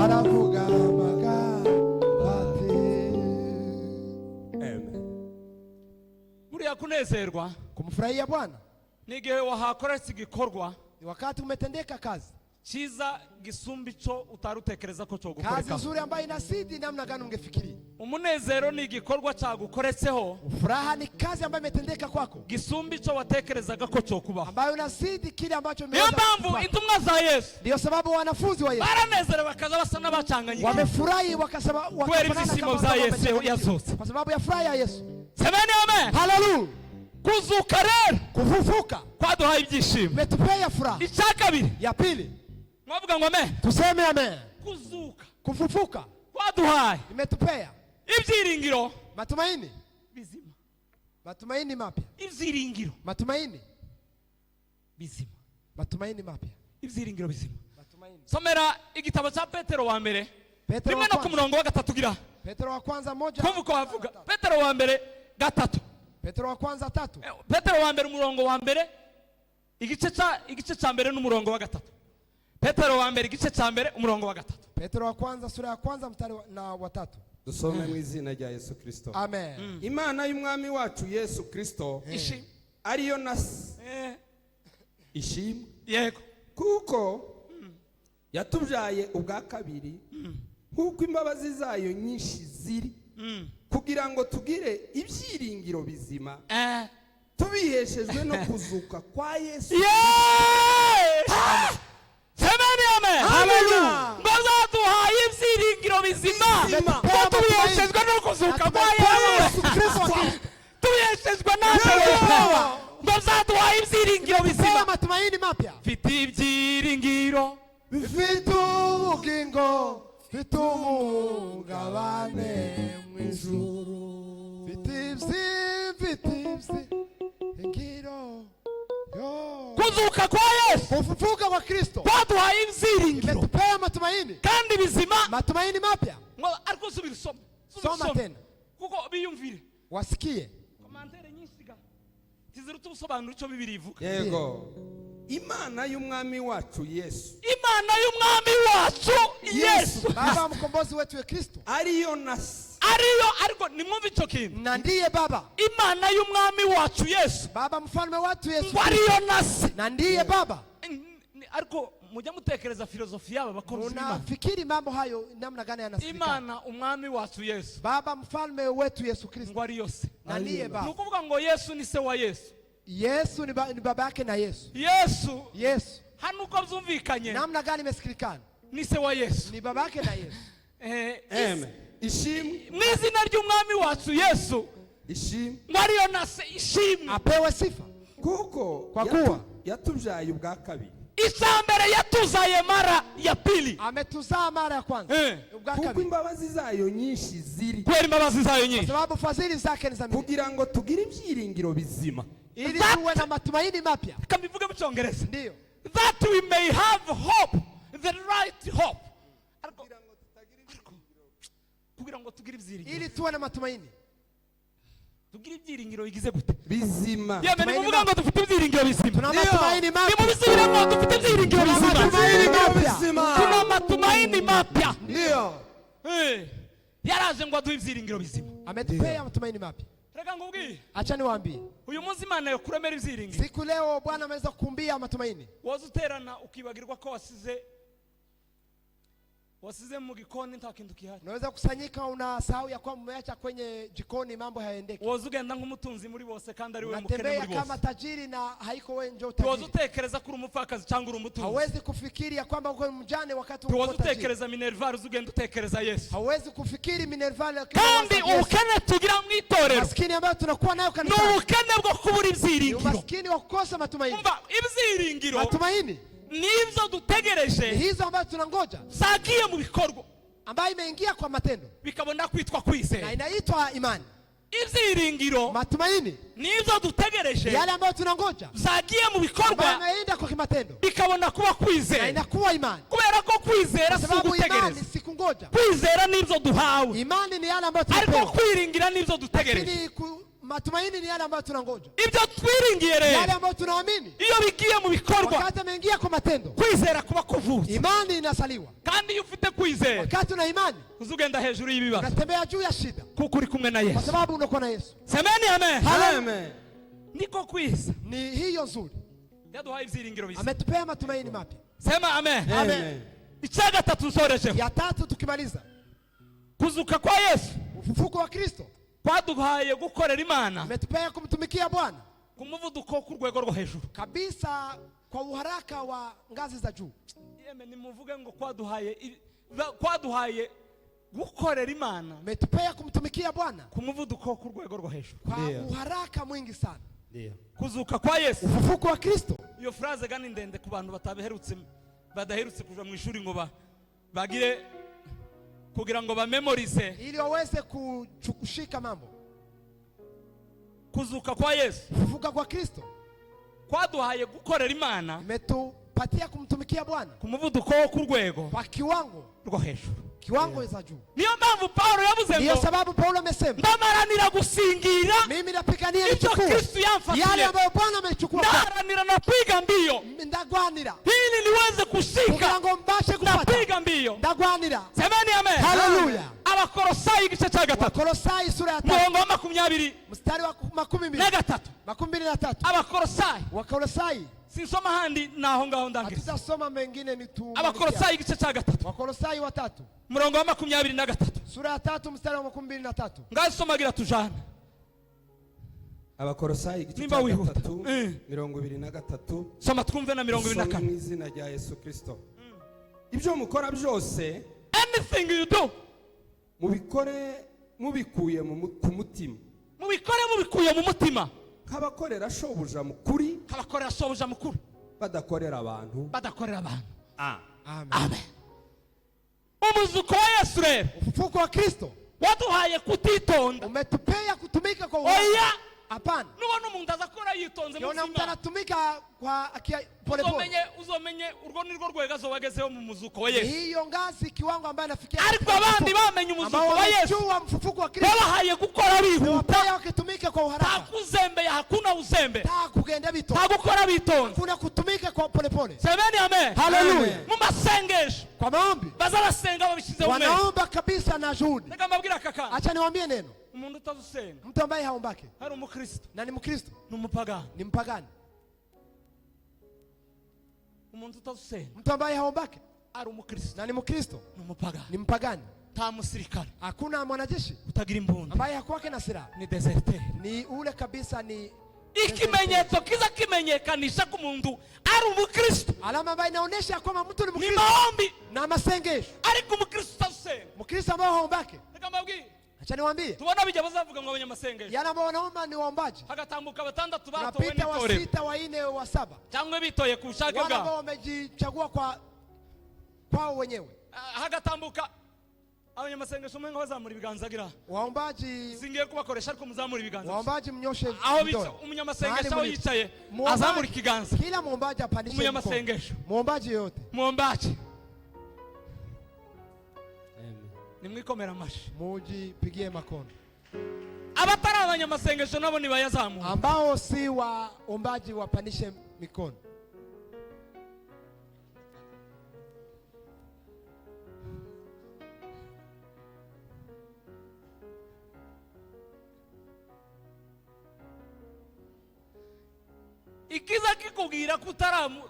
aravuga amagambo
buriya kunezerwa
kumfurahia Bwana
ni igihe wahakoretse igikorwa
ni wakati umetendeka kazi
cyiza gisumba icyo utarutekereza ko cyo
kazi
gukoreka.
nzuri ambayo inasidi namna gani ungefikiri.
Umunezero ni igikorwa cyagukoretseho,
Furaha ni kazi ambayo imetendeka kwako
gisumba icyo watekerezaga ko cyo kubaho.
ambayo inasidi kile ambacho
Niyo mpamvu intumwa za Yesu
ndio sababu wanafunzi wa Yesu
baranezerewe bakaza basa n'abacanganyika
wamefurahi wakasema
kubera ibyishimo bya Yesu yazutse.
kwa sababu ya furaha ya Yesu.
Semeni amen.
Haleluya.
Kuzuka rero
Kufufuka
kwaduhaye ibyishimo.
umetupea furaha.
Icya kabiri
Ya pili
mwavuga ngo amen.
tuseme amen.
Kuzuka
Kufufuka
kwaduhaye
imetupea
ibyiringiro
matumaini.
bizima.
Matumaini mapya.
Ibyiringiro
Matumaini
bizima.
Matumaini mapya.
Ibyiringiro bizima.
Matumaini.
Somera igitabo cya Petero wa mbere
Petero
rimwe no ku murongo wa gatatu gira
Petero wa kwanza moja.
kumva uko havuga. Petero wa mbere gatatu.
Petero wa kwanza tatu.
Petero wa mbere umurongo wa mbere igice cya mbere n'umurongo wa gatatu. Petero wa mbere igice cya mbere umurongo wa gatatu.
Petero wa kwanza sura ya kwanza mstari wa tatu.
Dusome mu izina rya Yesu Kristo.
Amen.
Imana y'umwami wacu Yesu Kristo
Ishimwe.
ariyo nasi ishimwe
Yego.
kuko yatubyaye ubwa kabiri nk'uko imbabazi zayo nyinshi ziri kugira ngo tugire ibyiringiro bizima tubiheshejwe no kuzuka kwa Yesu.
Semeni amen.
Haleluya.
Bazaduhaye ibyiringiro bizima tubiheshejwe no kuzuka kwa Yesu Kristo. Tubiheshejwe natwe bazaduhaye ibyiringiro bizima.
Matumaini mapya.
Mfite ibyiringiro
Bifite ubugingo bifite umugabane mu ijuru. Mfite ibyiringiro.
kuzuka kwa Yesu
Kufufuka kwa Kristo
baduhaye ibyiringiro
imetupea matumaini.
kandi bizima.
Matumaini mapya.
Ariko subira
Soma tena.
kuko biyumvire
Wasikie.
komantere nyinshi ga kiziruta ubusobanuro icyo Bibiliya ivuga.
Yego. Imana y'umwami wacu Yesu.
Imana y'umwami wacu Yesu
Baba mkombozi wetu wa Kristo
Ariyo nasi.
ariyo ariko nimwumve icyo kintu.
na ndiye Baba.
Imana y'umwami wacu Yesu
Baba mfalme wetu Yesu
ngo ariyo nasi
na ndiye Baba.
ariko mujya mutekereza filozofi yabo bakozi b'Imana.
Unafikiri mambo hayo namna gani yanasikika?
Imana umwami wacu Yesu
Baba mfalme wetu Yesu Kristo
ngo ariyo se.
na ndiye
Ni
Baba.
ukuvuga ngo Yesu ni se wa Yesu.
Yesu ni baba yake na Yesu.
Yesu hano uko byumvikanye
Namna gani imesikilikana?
ni se wa Yesu.
Ni baba yake na Yesu.
Amen. Ishimwe.
Mu izina ry'umwami wacu Yesu
Ishimwe.
ngo ariyo nase ishimwe.
Apewe sifa.
Kuko
Kwa kuwa
yatubyaye ubwa kabiri.
Icya mbere yatuzaye mara ya pili.
Ametuzaa mara ya kwanza. Ubwa
Kuko
kabiri.
imbabazi zayo nyinshi ziri.
Kwera imbabazi zayo
Kwa
nyinshi.
sababu fadhili zake ni za milele.
Kugira ngo tugire ibyiringiro bizima.
Ili tuwe na matumaini mapya.
Kambivuge mu Cyongereza.
Ndio.
That we may have hope, the right hope. Kugira ngo tugire ibyiringiro.
Ili tuwe na matumaini.
Tugire ibyiringiro bigize gute?
Bizima.
Yemwe nimuvuga ngo dufite ibyiringiro bizima.
Tuna matumaini mapya.
Nimubisubiremo dufite ibyiringiro
Tuna
bizima.
matumaini mapya.
Tuna matumaini mapya.
Ndio.
Yaraje ngo aduhe ibyiringiro bizima.
Ametupea matumaini mapya.
Reka ngubwiye.
Acha niwaambie.
Uyu munsi Imana yakuremera ibyiringiro.
Siku leo Bwana ameweza kukumbia matumaini.
Waza uterana ukibagirwa ko wasize mu gikoni nta kintu kihari.
Unaweza kusanyika unasahau ya kwamba umeacha kwenye jikoni mambo hayaendeki.
Waza ugenda nk'umutunzi muri bose kandi ari wewe mukene muri
Unatembea kama
bose.
tajiri na haiko wewe ndio
Waza
tajiri.
utekereza kuri umupfakazi cyangwa uri umutunzi.
Hawezi kufikiri ya kwamba uko mjane wakati uko
Waza
tajiri.
utekereza Minerval uzugenda utekereza Yesu.
Hawezi kufikiri Minerval
Kandi ubukene tugira mu itorero.
maskini ambayo tunakuwa nayo
Ni
kanisani.
ubukene bwo kubura
Ni
ibyiringiro.
umaskini wa kukosa matumaini.
Umva ibyiringiro
Matumaini
nibyo
ni
dutegereje
hizo ambazo tunangoja
zagiye mu bikorwa
ambayo imeingia kwa matendo
bikabona kwitwa
na
kwizera.
inaitwa imani.
Ibyiringiro
Matumaini
nibyo dutegereje
yale ambayo tunangoja
zagiye mu
ambayo
bikorwa
inaenda kwa kimatendo
bikabona kuba
na
kwizera.
inakuwa imani.
Kubera ko kwizera
Kwa
si
sababu imani
ugutegereza.
si kungoja.
Kwizera nibyo duhawe
Imani ni yale ambayo
ariko
tunapewa.
kwiringira nibyo dutegereje.
Lakini Matumaini ni yale ambayo tunangoja.
Ibyo twiringiye rero,
Yale ambayo tunaamini.
iyo bigiye mu bikorwa,
Wakati ameingia kwa matendo,
kwizera kuba kuvutse.
imani inasaliwa.
Kandi iyo ufite kwizera,
Wakati una imani,
uzugenda hejuru y'ibibazo,
unatembea juu ya shida
kuko uri kumwe na
kwa
Yesu.
sababu unakuwa na Yesu.
Semeni amen.
Amen.
Niko kwiza,
Ni hiyo nzuri.
yaduhaye ibyiringiro bisa.
Ametupea matumaini mapya.
Sema amen.
Amen.
Icya gatatu nsorejeho,
Ya tatu tukimaliza,
kuzuka kwa Yesu
ufufuko wa Kristo
kwaduhaye gukorera Imana
ametupea kumtumikia Bwana
ku muvuduko ku rwego rwo hejuru.
kabisa, kwa uharaka wa ngazi za juu.
Yeme nimuvuge ngo kwaduhaye gukorera Imana
Ametupea kumtumikia Bwana
ku muvuduko ku rwego rwo hejuru.
kwa
Ndio.
uharaka mwingi sana.
Ndio.
Kuzuka kwa Yesu,
Ufufuko wa Kristo,
iyo phrase gani ndende ku bantu badaherutse kuja mu ishuri ngo bagire kugira ngo bamemorize.
ili waweze kushika mambo.
Kuzuka kwa Yesu
Ufufuka kwa Kristo
kwaduhaye gukorera Imana
imetupatia kumtumikia Bwana
ku muvuduko wo ku rwego
kwa kiwango
rwo hejuru.
za juu.
Niyo mpamvu Paulo yavuze
Ndiyo
ngo
sababu Paulo amesema,
ndamaranira gusingira
mimi napigania
ibyo
nichukue
Kristo yamfatiye,
yale ambayo Bwana amechukua.
ndaharanira na kwiga mbio
Ndagwanira
ili niweze kushika
kugira ngo mbashe
na
kupata.
kwiga mbio.
Ndagwanira.
Semeni amen.
Haleluya.
Abakolosayi igice cya gatatu
Wakolosai sura ya 3
murongo wa 20
mstari wa 12
na gatatu.
23.
Abakolosayi,
Wakolosai,
sinsoma handi naho ngaho ndangiriza.
hatutasoma mengine ni tu.
Abakolosayi igice cya gatatu
Wakolosai wa 3
murongo wa 23 na gatatu.
sura ya 3 mstari wa 23.
Ngasomagira tujana.
Abakolosayi igice
Nimba
cya
wihuta.
3:23.
Soma twumve na
Some
24.
mu izina rya Yesu Kristo. Ibyo mukora byose
Anything you do,
mubikore mubikuye ku mutima,
mubikore mubikuye mu mutima,
nk'abakorera shobuja mukuri,
kabakorera sobuja mukuru,
badakorera abantu.
badakorera abantu.
Amen.
Amen. Umuzuko wa Yesu rero
Ufufuko wa Kristo
waduhaye kutitonda.
umetupea kutumika kwa
Oya,
Hapana.
nubona umuntu azakora yitonze
Yona mtu
muzima,
anatumika kwa pole pole.
uzomenye urwo nirwo rwego azobagezeho mu muzuko wa Yesu.
Hiyo ngazi kiwango ambayo anafikia.
Ariko abandi bamenye umuzuko wa Yesu
Ambao mfufuko wa Kristo.
babahaye gukora bihuta,
Wapaya wakitumika kwa uharaka.
takuzembea, hakuna uzembe,
Kugenda bito.
takukora bitonze.
Kuna kutumika kwa pole pole.
Semeni amen.
Haleluya.
Mu masengesho
Kwa maombi
baza basenga babishize umwe.
wanaomba kabisa na juhudi.
Reka mbabwira akakana,
Acha niwaambie neno.
umuntu utazusenga
Mtu ambaye haombake
hari umukristo
na ni Mkristo
n'umupagani.
ni mpagani.
Umuntu utazusenga
Mtu ambaye haombake
ari umukristo
na ni Mkristo
n'umupagani.
ni mpagani.
Ta musirikare
Hakuna mwanajeshi
utagira imbunda,
ambaye hakuwake na silaha.
ni deserter.
Ni ule kabisa ni
Ikimenyetso kiza kimenyekanisha ko umuntu ari umukristo
alama ambayo inaonyesha kwamba mtu ni
ni
Mkristo
maombi,
na masengesho.
ariko umukristo utazusenga.
Mkristo ambaye haombake,
Reka mbabwire,
acha niwaambie,
tubona bijya bazavuga ngo abanyamasengesho
yana ambao wanaomba ni waombaji.
hagatambuka batandatu batowe
Napita wa
n'itorero
6 wa 4 wa 7
cyangwa bitoye ku bushake
wale ambao
bwabo,
wamejichagua kwao wenyewe.
hagatambuka abanyamasengesho mwe bazamura ibiganza gira
Waombaji,
singiye kubakoresha, ariko muzamura ibiganza.
waombaji mnyoshe
Aho
vidole.
umunyamasengesho aho yicaye
Muombaji-
azamura ikiganza.
Kila muombaji apandishe mkono.
Umunyamasengesho,
Muombaji yote
muombaji, nimwikomera amashi.
mujipigie makono.
Abatari abanyamasengesho nabo nibayazamura.
Ambao si waombaji wapandishe mikono.
Ikiza kikubwira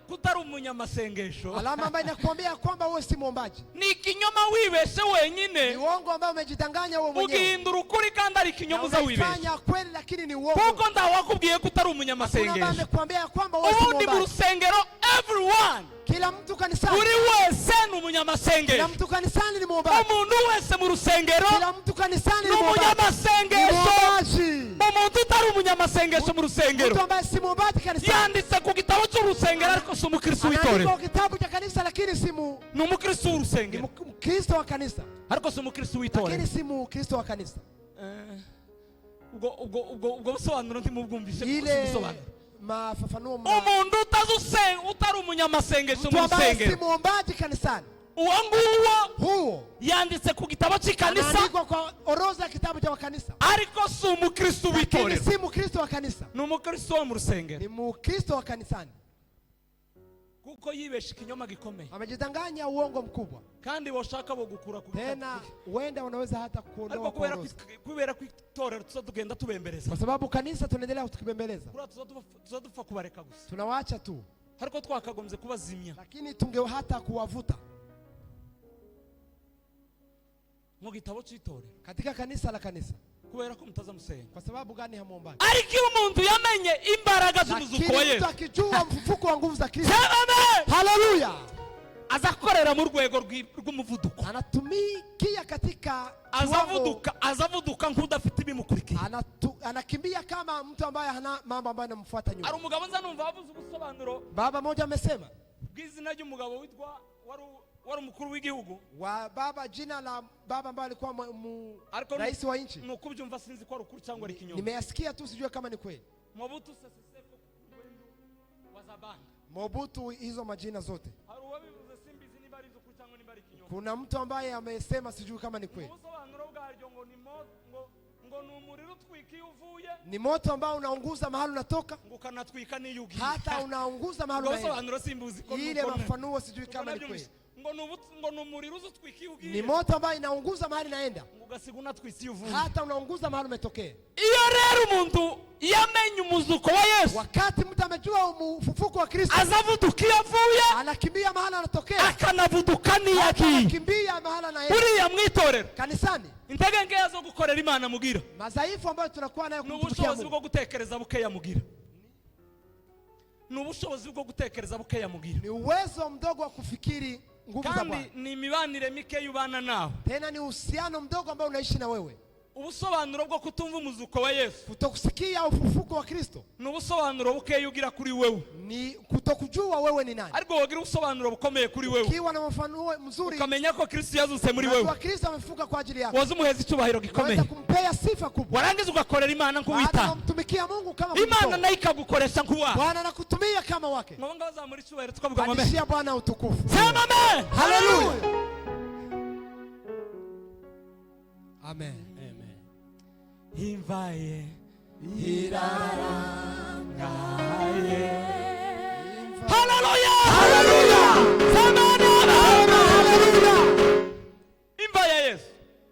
kutari umunyamasengesho,
Alama ambayo inakuambia kwamba wewe si muombaji
ni ikinyoma wibeshe
ni
wenyine,
uongo ambao umejidanganya wewe mwenyewe.
ugihindura ukuri kandi ari ikinyoma uza wibeshe.
Unafanya kweli lakini ni uongo.
Kuko ndawakubwiye ko utari
Kuna ambaye
umunyamasengesho.
amekwambia kwamba wewe si
Ubundi mu
muombaji.
rusengero everyone,
Kila mtu kanisani,
buri wese ni
kila
umunyamasengesho.
mtu kanisani ni muombaji.
Umuntu wese mu rusengero
Kila mtu kanisani
ni
ni muombaji.
umunyamasengesho. Umuntu utari umunyamasengesho mu
Mtu
rusengero
ambaye si muombaji kanisani
yanditse ku gitabo cy'urusengero, ariko si umukristo w'itorero.
anaandika kitabu cha kanisa lakini si
Ni umukristo w'urusengero,
Mkristo wa kanisa
ariko si umukristo
lakini
w'itorero.
si Mkristo wa kanisa.
Ubwo busobanuro ntimubwumvise.
Ile mafafanuo
Umuntu utari umunyamasengesho
mtu
mu
ambaye si
rusengero
muombaji kanisani
uwo nguwo
huo
yanditse ku gitabo cy'ikanisa
anaandikwa kwa orodha ya kitabu cha kanisa,
ariko si umukristo
lakini
w'itorero,
si mkristo wa kanisa,
ni umukristo wo mu rusengero,
ni mkristo wa kanisani.
kuko yibesha ikinyoma gikomeye,
Amejidanganya uongo mkubwa,
kandi washaka bo gukura ku
tena huenda unaweza hata kuondoa
ariko
kwa orodha,
kubera ku itorero tuzagenda tubembeleza,
kwa sababu kanisa tunaendelea tukibembeleza,
kura tuzadupfa kubareka gusa,
tunawaacha tu,
ariko twakagombye kubazimya
lakini tunge hata kuwavuta
mu gitabo cy'itorero,
katika kanisa la kanisa.
kubera ko mutaza musenga.
Kwa sababu gani hamuombaji?
Ariko iyo umuntu yamenye imbaraga z'umuzuko wa
Lakini mtu
Yesu,
akijua mfufuko wa nguvu za Kristo,
amen,
haleluya,
azakorera mu rwego rw'umuvuduko,
anatumikia katika
azavuduka nk'udafite ibimukurikiye.
anakimbia kama mtu ambaye hana mambo ambayo yanamfuata nyuma.
Ari umugabo nza numva wavuze ubusobanuro
Baba mmoja amesema
bw'izina ry'umugabo witwa wari umukuru w'igihugu
wa baba, jina la baba ambaye alikuwa rais wa nchi.
Nukubyumva sinzi ko ari ukuri cyangwa ari kinyoma.
Nimeyasikia tu, sijue kama ni kweli.
Mobutu Sese Seko wazabanga.
Mobutu, hizo majina zote.
Hari uwabivuze simbizi niba ari ukuri cyangwa niba ari kinyoma.
Kuna mtu ambaye amesema, sijui kama ni kweli.
Ubusobanuro bwaryo ngo ni umuriro utwika iyo uvuye,
ni moto ambao unaunguza mahali unatoka,
ngo ukanatwika n'iyo ugiye,
hata unaunguza mahali unaenda.
Ubusobanuro simbuzi ko
ile mafanuo sijui kama ni kweli.
ngo ni umuriro uzutwika iyo ugiye,
ni moto ambao inaunguza mahali naenda,
ngo ugasiga unatwika iyo uvuye,
hata unaunguza mahali umetokea.
Iyo rero umuntu yamenye umuzuko wa Yesu,
wakati mtu amejua ufufuko wa Kristo,
azavuduka iyo avuye,
anakimbia mahali anatokea,
akanavuduka n'iyagiye,
anakimbia mahali anaenda.
Buriya mwitorero
kanisani,
intege nkeya zo gukorera Imana mugira,
madhaifu ambayo tunakuwa nayo
kumtumikia Mungu, bwo gutekereza bukeya mugira, n'ubushobozi bwo gutekereza bukeya mugira,
ni uwezo mdogo wa kufikiri nguvu za Bwana,
kandi ni imibanire mike y'ubana nawe,
tena ni uhusiano mdogo ambao unaishi na wewe.
Ubusobanuro bwo kutumva umuzuko wa Yesu,
kutokusikia ufufuko wa Kristo,
ni ubusobanuro bukeya ugira kuri wewe,
ni kutokujua wewe ni nani.
Ariko wogira ubusobanuro bukomeye kuri wewe,
ukiwa na mafanuo mzuri,
ukamenya ko Kristo yazutse muri wewe,
kwa Kristo amefufuka kwa ajili yako,
waza umuheza icyubahiro gikomeye,
unaweza kumpea sifa kubwa,
warangiza ugakorera Imana nk'uwita,
kumtumikia Mungu kama
Imana nayo ikagukoresha nk'uwa
Bwana, anakutumia kama wake.
ngo bazamura icyubahiro tukavuga ngo amen,
padishia Bwana utukufu,
sema amen,
haleluya, amen.
Imvaye irarangaye, haleluya,
haleluya,
sema amen,
haleluya.
Imva ya Yesu,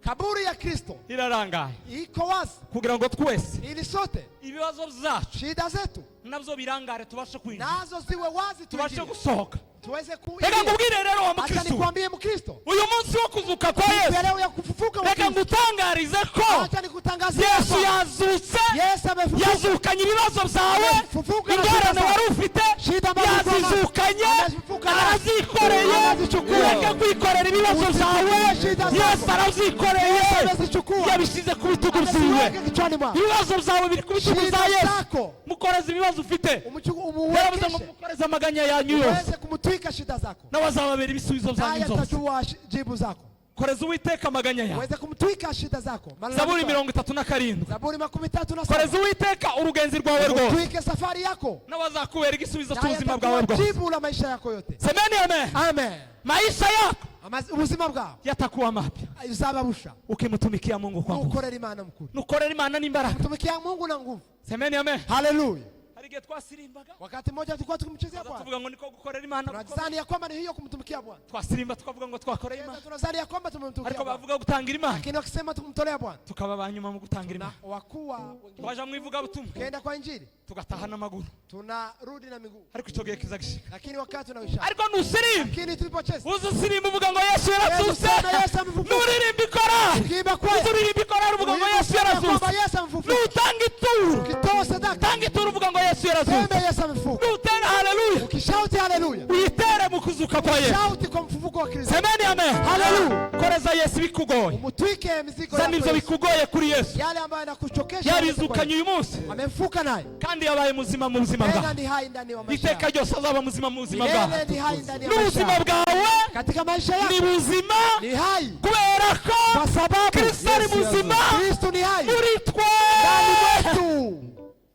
kaburi ya Kristo
irarangaye,
iko wazi
kugira ngo twese
ili sote
ibibazo byacu,
shida zetu
nabyo birangare, tubashe kwinjira,
nazo ziwe wazi,
tubashe gusohoka,
tuweze
reka ngubwire rero wa
Acha
mukristo,
nikwambie Mkristo,
uyu munsi wo kuzuka kwa Yesu,
leo ya kufufuka wa
reka
Kristo,
ngutangarize ko
acha nikutangazie
Yesu yazutse,
Yesu amefufuka,
yazukanye ibibazo byawe,
Amefufuka,
ingorane wari ufite
shida ambazo
yazizukanye,
amefufuka,
arazikoreye,
anazichukua,
reka kwikorera ibibazo byawe,
shida zako.
Yesu arazikoreye,
amezichukua,
yabishyize ku bitugu byiwe,
ameziweka kichwani mwako,
ibibazo byawe biri ku bitugu
shida
bya Yesu,
zako
mukoreze ibibazo ufite, yaravuze ngo
umuwekeshe,
mukoreze amaganya yanyu yose,
uweze kumtwika shida zako,
nawe azababera ibisubizo
naye
byanyu byose,
atajua jibu zako,
koreza Uwiteka amaganya yawe,
uweze kumtwika shida zako.
Zaburi 37,
Zaburi 37,
koreza Uwiteka urugenzi rwawe rwose,
umtwike safari yako,
nawe azakubera igisubizo
naye
cy'ubuzima bwawe
atakuwa
bwose,
jibu la maisha yako yote.
semeni amen,
Amen.
maisha yako
ubuzima bwao
yatakuwa mapya
uzababusha
ukimtumikia Mungu kwa nguvu,
ukorera Imana mkuru,
nukorera Imana n'imbaraga,
mtumikia Mungu na nguvu.
semeni amen,
Haleluya.
hari igihe twasirimbaga,
Wakati mmoja tulikuwa tukimchezea Bwana,
tuvuga ngo niko gukorera Imana,
tunadhani ya kwamba ni hiyo kumtumikia Bwana,
twasirimba tukavuga ngo twakorera Imana,
tunadhani ya kwamba tumemtumikia
ariko
Bwana,
bavuga gutangira Imana,
lakini wakisema tumtolea Bwana,
tukaba banyuma mu gutangira
na
Imana,
wakuwa wengine
twaja mu ivugabutumwa,
kenda kwa injili,
tugataha n'amaguru,
tunarudi na miguu,
ariko icyo gihe kizagishika,
lakini wakati tunaisha,
ariko nusirimba,
lakini tulipocheza
uzusirimba uvuga ngo Yesu yarazutse,
Yesu amefufuka,
nuririmba ikora,
ukiimba kwa
uzuririmba ikora uvuga ngo Yesu yarazutse,
Yesu amefufuka,
nutanga ituru,
ukitoa sadaka
tanga ituru uvuga ngo Yesu yarazutse,
sema Yesu amefufuka,
nutera haleluya,
ukishauti haleluya,
witere mu kuzuka kwa Yesu,
shauti kwa mfufuko wa Kristo,
semeni amen,
haleluya.
koreza Yesu bikugoye,
umutwike mizigo
zana ibyo
yako,
bikugoye kuri Yesu,
yale ambayo yanakuchokesha,
yabizukanye uyu munsi,
amefufuka naye,
kandi yabaye muzima mu buzima
tena
bwawe,
ni hai ndani ya maisha
iteka
yako,
ryose azaba muzima mu buzima
milele
bwawe,
ni hai ndani ya maisha
n'ubuzima
yako,
bwawe
katika maisha
ni
yako
buzima,
ni hai,
kubera ko
kwa sababu
Kristo ari muzima
Kristo ni hai
muri twe,
ndani mwetu,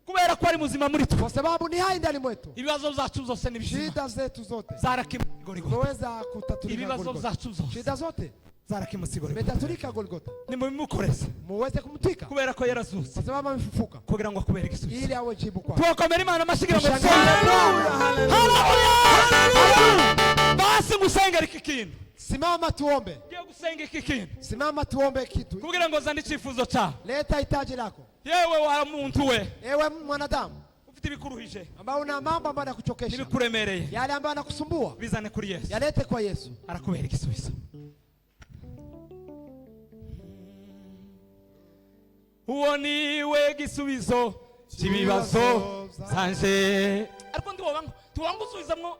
kubera ko ari muzima muri twe,
kwa sababu ni hai ndani mwetu.
ibibazo zacu zose ni bizima,
Shida zetu zote
zarakemutse Golgotha.
tumeweza kutatulika
ibibazo
Golgotha.
zacu zose
Shida zote
zarakemutse Golgotha.
zimetatulika Golgotha.
Nimubimukoreze
Muweze kumtwika
kubera ko yarazutse,
kwa sababu amefufuka
kugira ngo akubere igisubizo.
ili awe jibu kwa.
Tuwakomere Imana amashyigira ngo
Hallelujah.
basi musengere iki kintu,
Simama tuombe.
ngiye gusenga iki kintu
Simama tuombe kitu.
kugira ngo zane icyifuzo cyawe.
Leta hitaji lako.
Yewe wa muntu we
Ewe mwanadamu
ufite ibikuruhije
ambao una mambo ambayo yanakuchokesha,
n'ibikuremereye,
yale ambayo yanakusumbua,
bizane kuri Yesu,
yalete kwa Yesu.
arakubera igisubizo. Uwo niwe gisubizo cy'ibibazo zanje. Ariko ndiwanga usubizamwo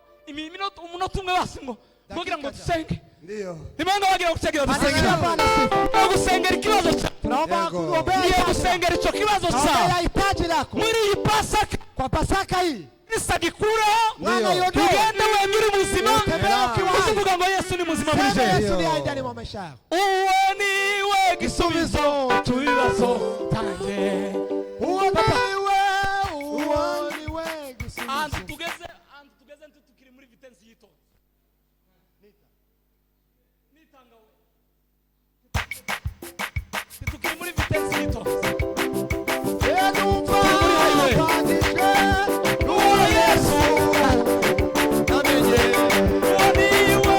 umunota umwe basi ngo kugira ngo dusenge.
Ndiyo.
Imanga wagira gutegera dusengera.
Bwana sifa.
Gusengera ikibazo cyawe.
Tunaomba
Yego.
kuombea
Niyo gusengera icyo kibazo
Tunaombea
cyawe.
hitaji lako.
Muri iyi Pasaka
Kwa Pasaka hii
Isa gikureho
Mwana yondoe.
ugende wemere ubuzima,
Tembea ukiwa hai.
uvuga ngo Yesu ni muzima muri
Sema
je.
Yesu ni hai ndani mwa maisha yako.
Uwo niwe gisubizo cy'ibibazo cyanjye.
Uwo niwe gisubizo.
Antu tugeze tukiri muri vitensi yito. Nitanga we. Tukiri muri vitensi yito.
Yedumva apandishwe n'uwo Yesu namenye.
Uwo niwe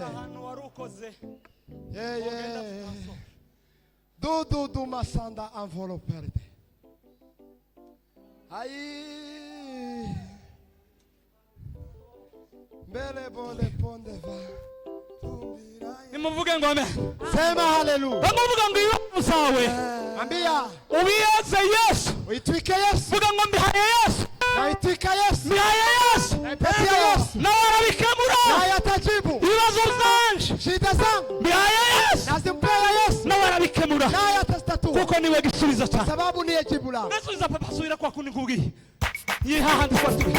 ahantu wari ukoze.
Du masanda envelopperde. Ai. Mbele bole ponde va.
Nimuvuge ngo amen.
Sema hallelujah.
Bamuvuga ngo ibibazo zawe
Ambia
ubiyaze Yesu.
uitwike Yesu.
Vuga ngo mbihaye Yesu.
Na uitwika Yesu.
Mbihaye Yesu.
Na ipatia Yesu.
Na warabikemura.
Na yatajibu.
Ibibazo zanje
Shida zangu.
mbihaye Yesu.
Nazimpea Yesu.
Na warabikemura.
Na yatastatua.
Kuko niwe gisubizo cyane.
Sababu niye jibu langu.
Nasubiza papa subira kwa kundi nkubwiye. Yihahandi kwa turi.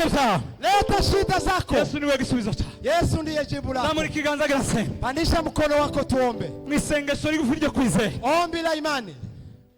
ibibazo byawe.
Leta shida zako.
Yesu niwe gisubizo cyawe.
Yesu ndiye jibu lako.
Zamura ikiganza girasenga.
Pandisha mkono wako tuombe.
Mwisengesho rigufi ryo kwizera.
Ombi la imani.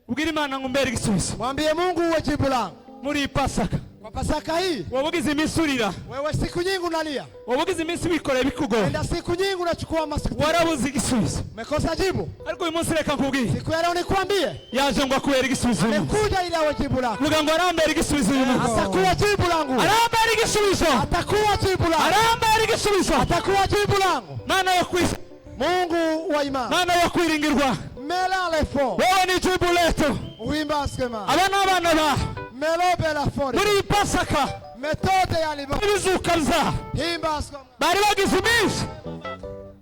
Ubwira Imana ngo mbere igisubizo.
Mwambie Mungu uwe jibu langu.
Muri Pasaka.
Kwa Pasaka hii.
Wabugize iminsi urira.
Wewe siku nyingi unalia.
Wabugize iminsi bikoreye bikugoye.
Enda siku nyingi unachukua masiku.
Warabuze igisubizo.
Umekosa jibu.
Ariko uyu munsi reka nkubwire.
Siku ya leo nikwambie.
Yaje ngo akubera igisubizo.
Amekuja ili awe jibu lako.
Vuga ngo arambere igisubizo uyu munsi.
Atakuwa jibu langu.
Arambere igisubizo.
Atakuwa jibu langu.
Arambere igisubizo.
Atakuwa jibu langu.
Mana yo kwisa.
Mungu wa imani.
Mana yo kwiringirwa.
Melale fo.
Wewe ni jibu letu.
Uimba skema.
Abana ba.
Melobe la fore.
Muri Pasaka.
Metode ya liba.
Ibizuka bza.
Himba skema.
Bari bagize iminsi.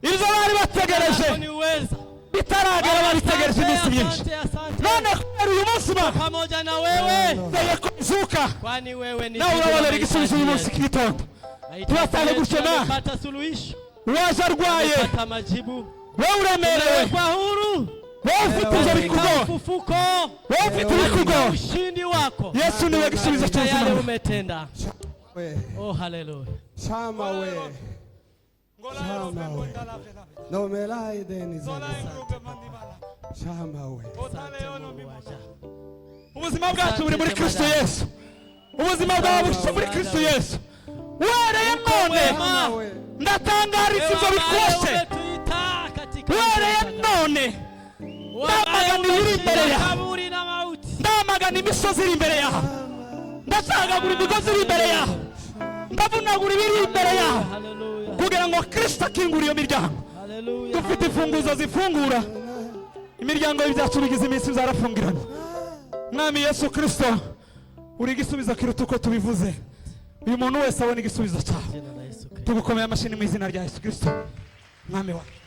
Ibyo bari bategereje. Bitaragera babitegereje iminsi myinshi. None kubera uyu munsi
pamoja na wewe.
Ngiye kuzuka.
Kwani wewe ni
nawe urabonera igisubizo uyu munsi kitondo. Turatanga gukena.
Pata suluhisho.
Waje arwaye.
Pata majibu.
Wewe uremerewe.
Kwa huru.
Wewe ufite ibyo bikugo.
Ufufuko.
Wewe ufite ibikugo.
Ushindi wako.
Yesu niwe gisubizo cyawe.
Yale umetenda.
We.
Oh haleluya.
Shama we. Shama we. No melai deni zana. Shama we.
Ubuzima bwacu buri muri Kristo Yesu. Ubuzima bwawe buri muri Kristo Yesu. Wereye none. Ndatangaritse ibyo bikoshe. Wereye none. Ndamagana ibiri imbere yawe. Ndamagana imisozi iri imbere yawe. Ndacagagura imigozi iri imbere yawe. Ndavunagura ibiri imbere yawe. Kugira ngo Kristo akingure iyo miryango. Dufite imfunguzo zifungura. Imiryango y'ibyacu bigize iminsi zarafungirana. Mwami Yesu Kristo uri igisubizo kiruta uko tubivuze. Uyu muntu wese abona igisubizo cyawe. Tugukomeye amashini mu izina rya Yesu Kristo. Mwami wacu.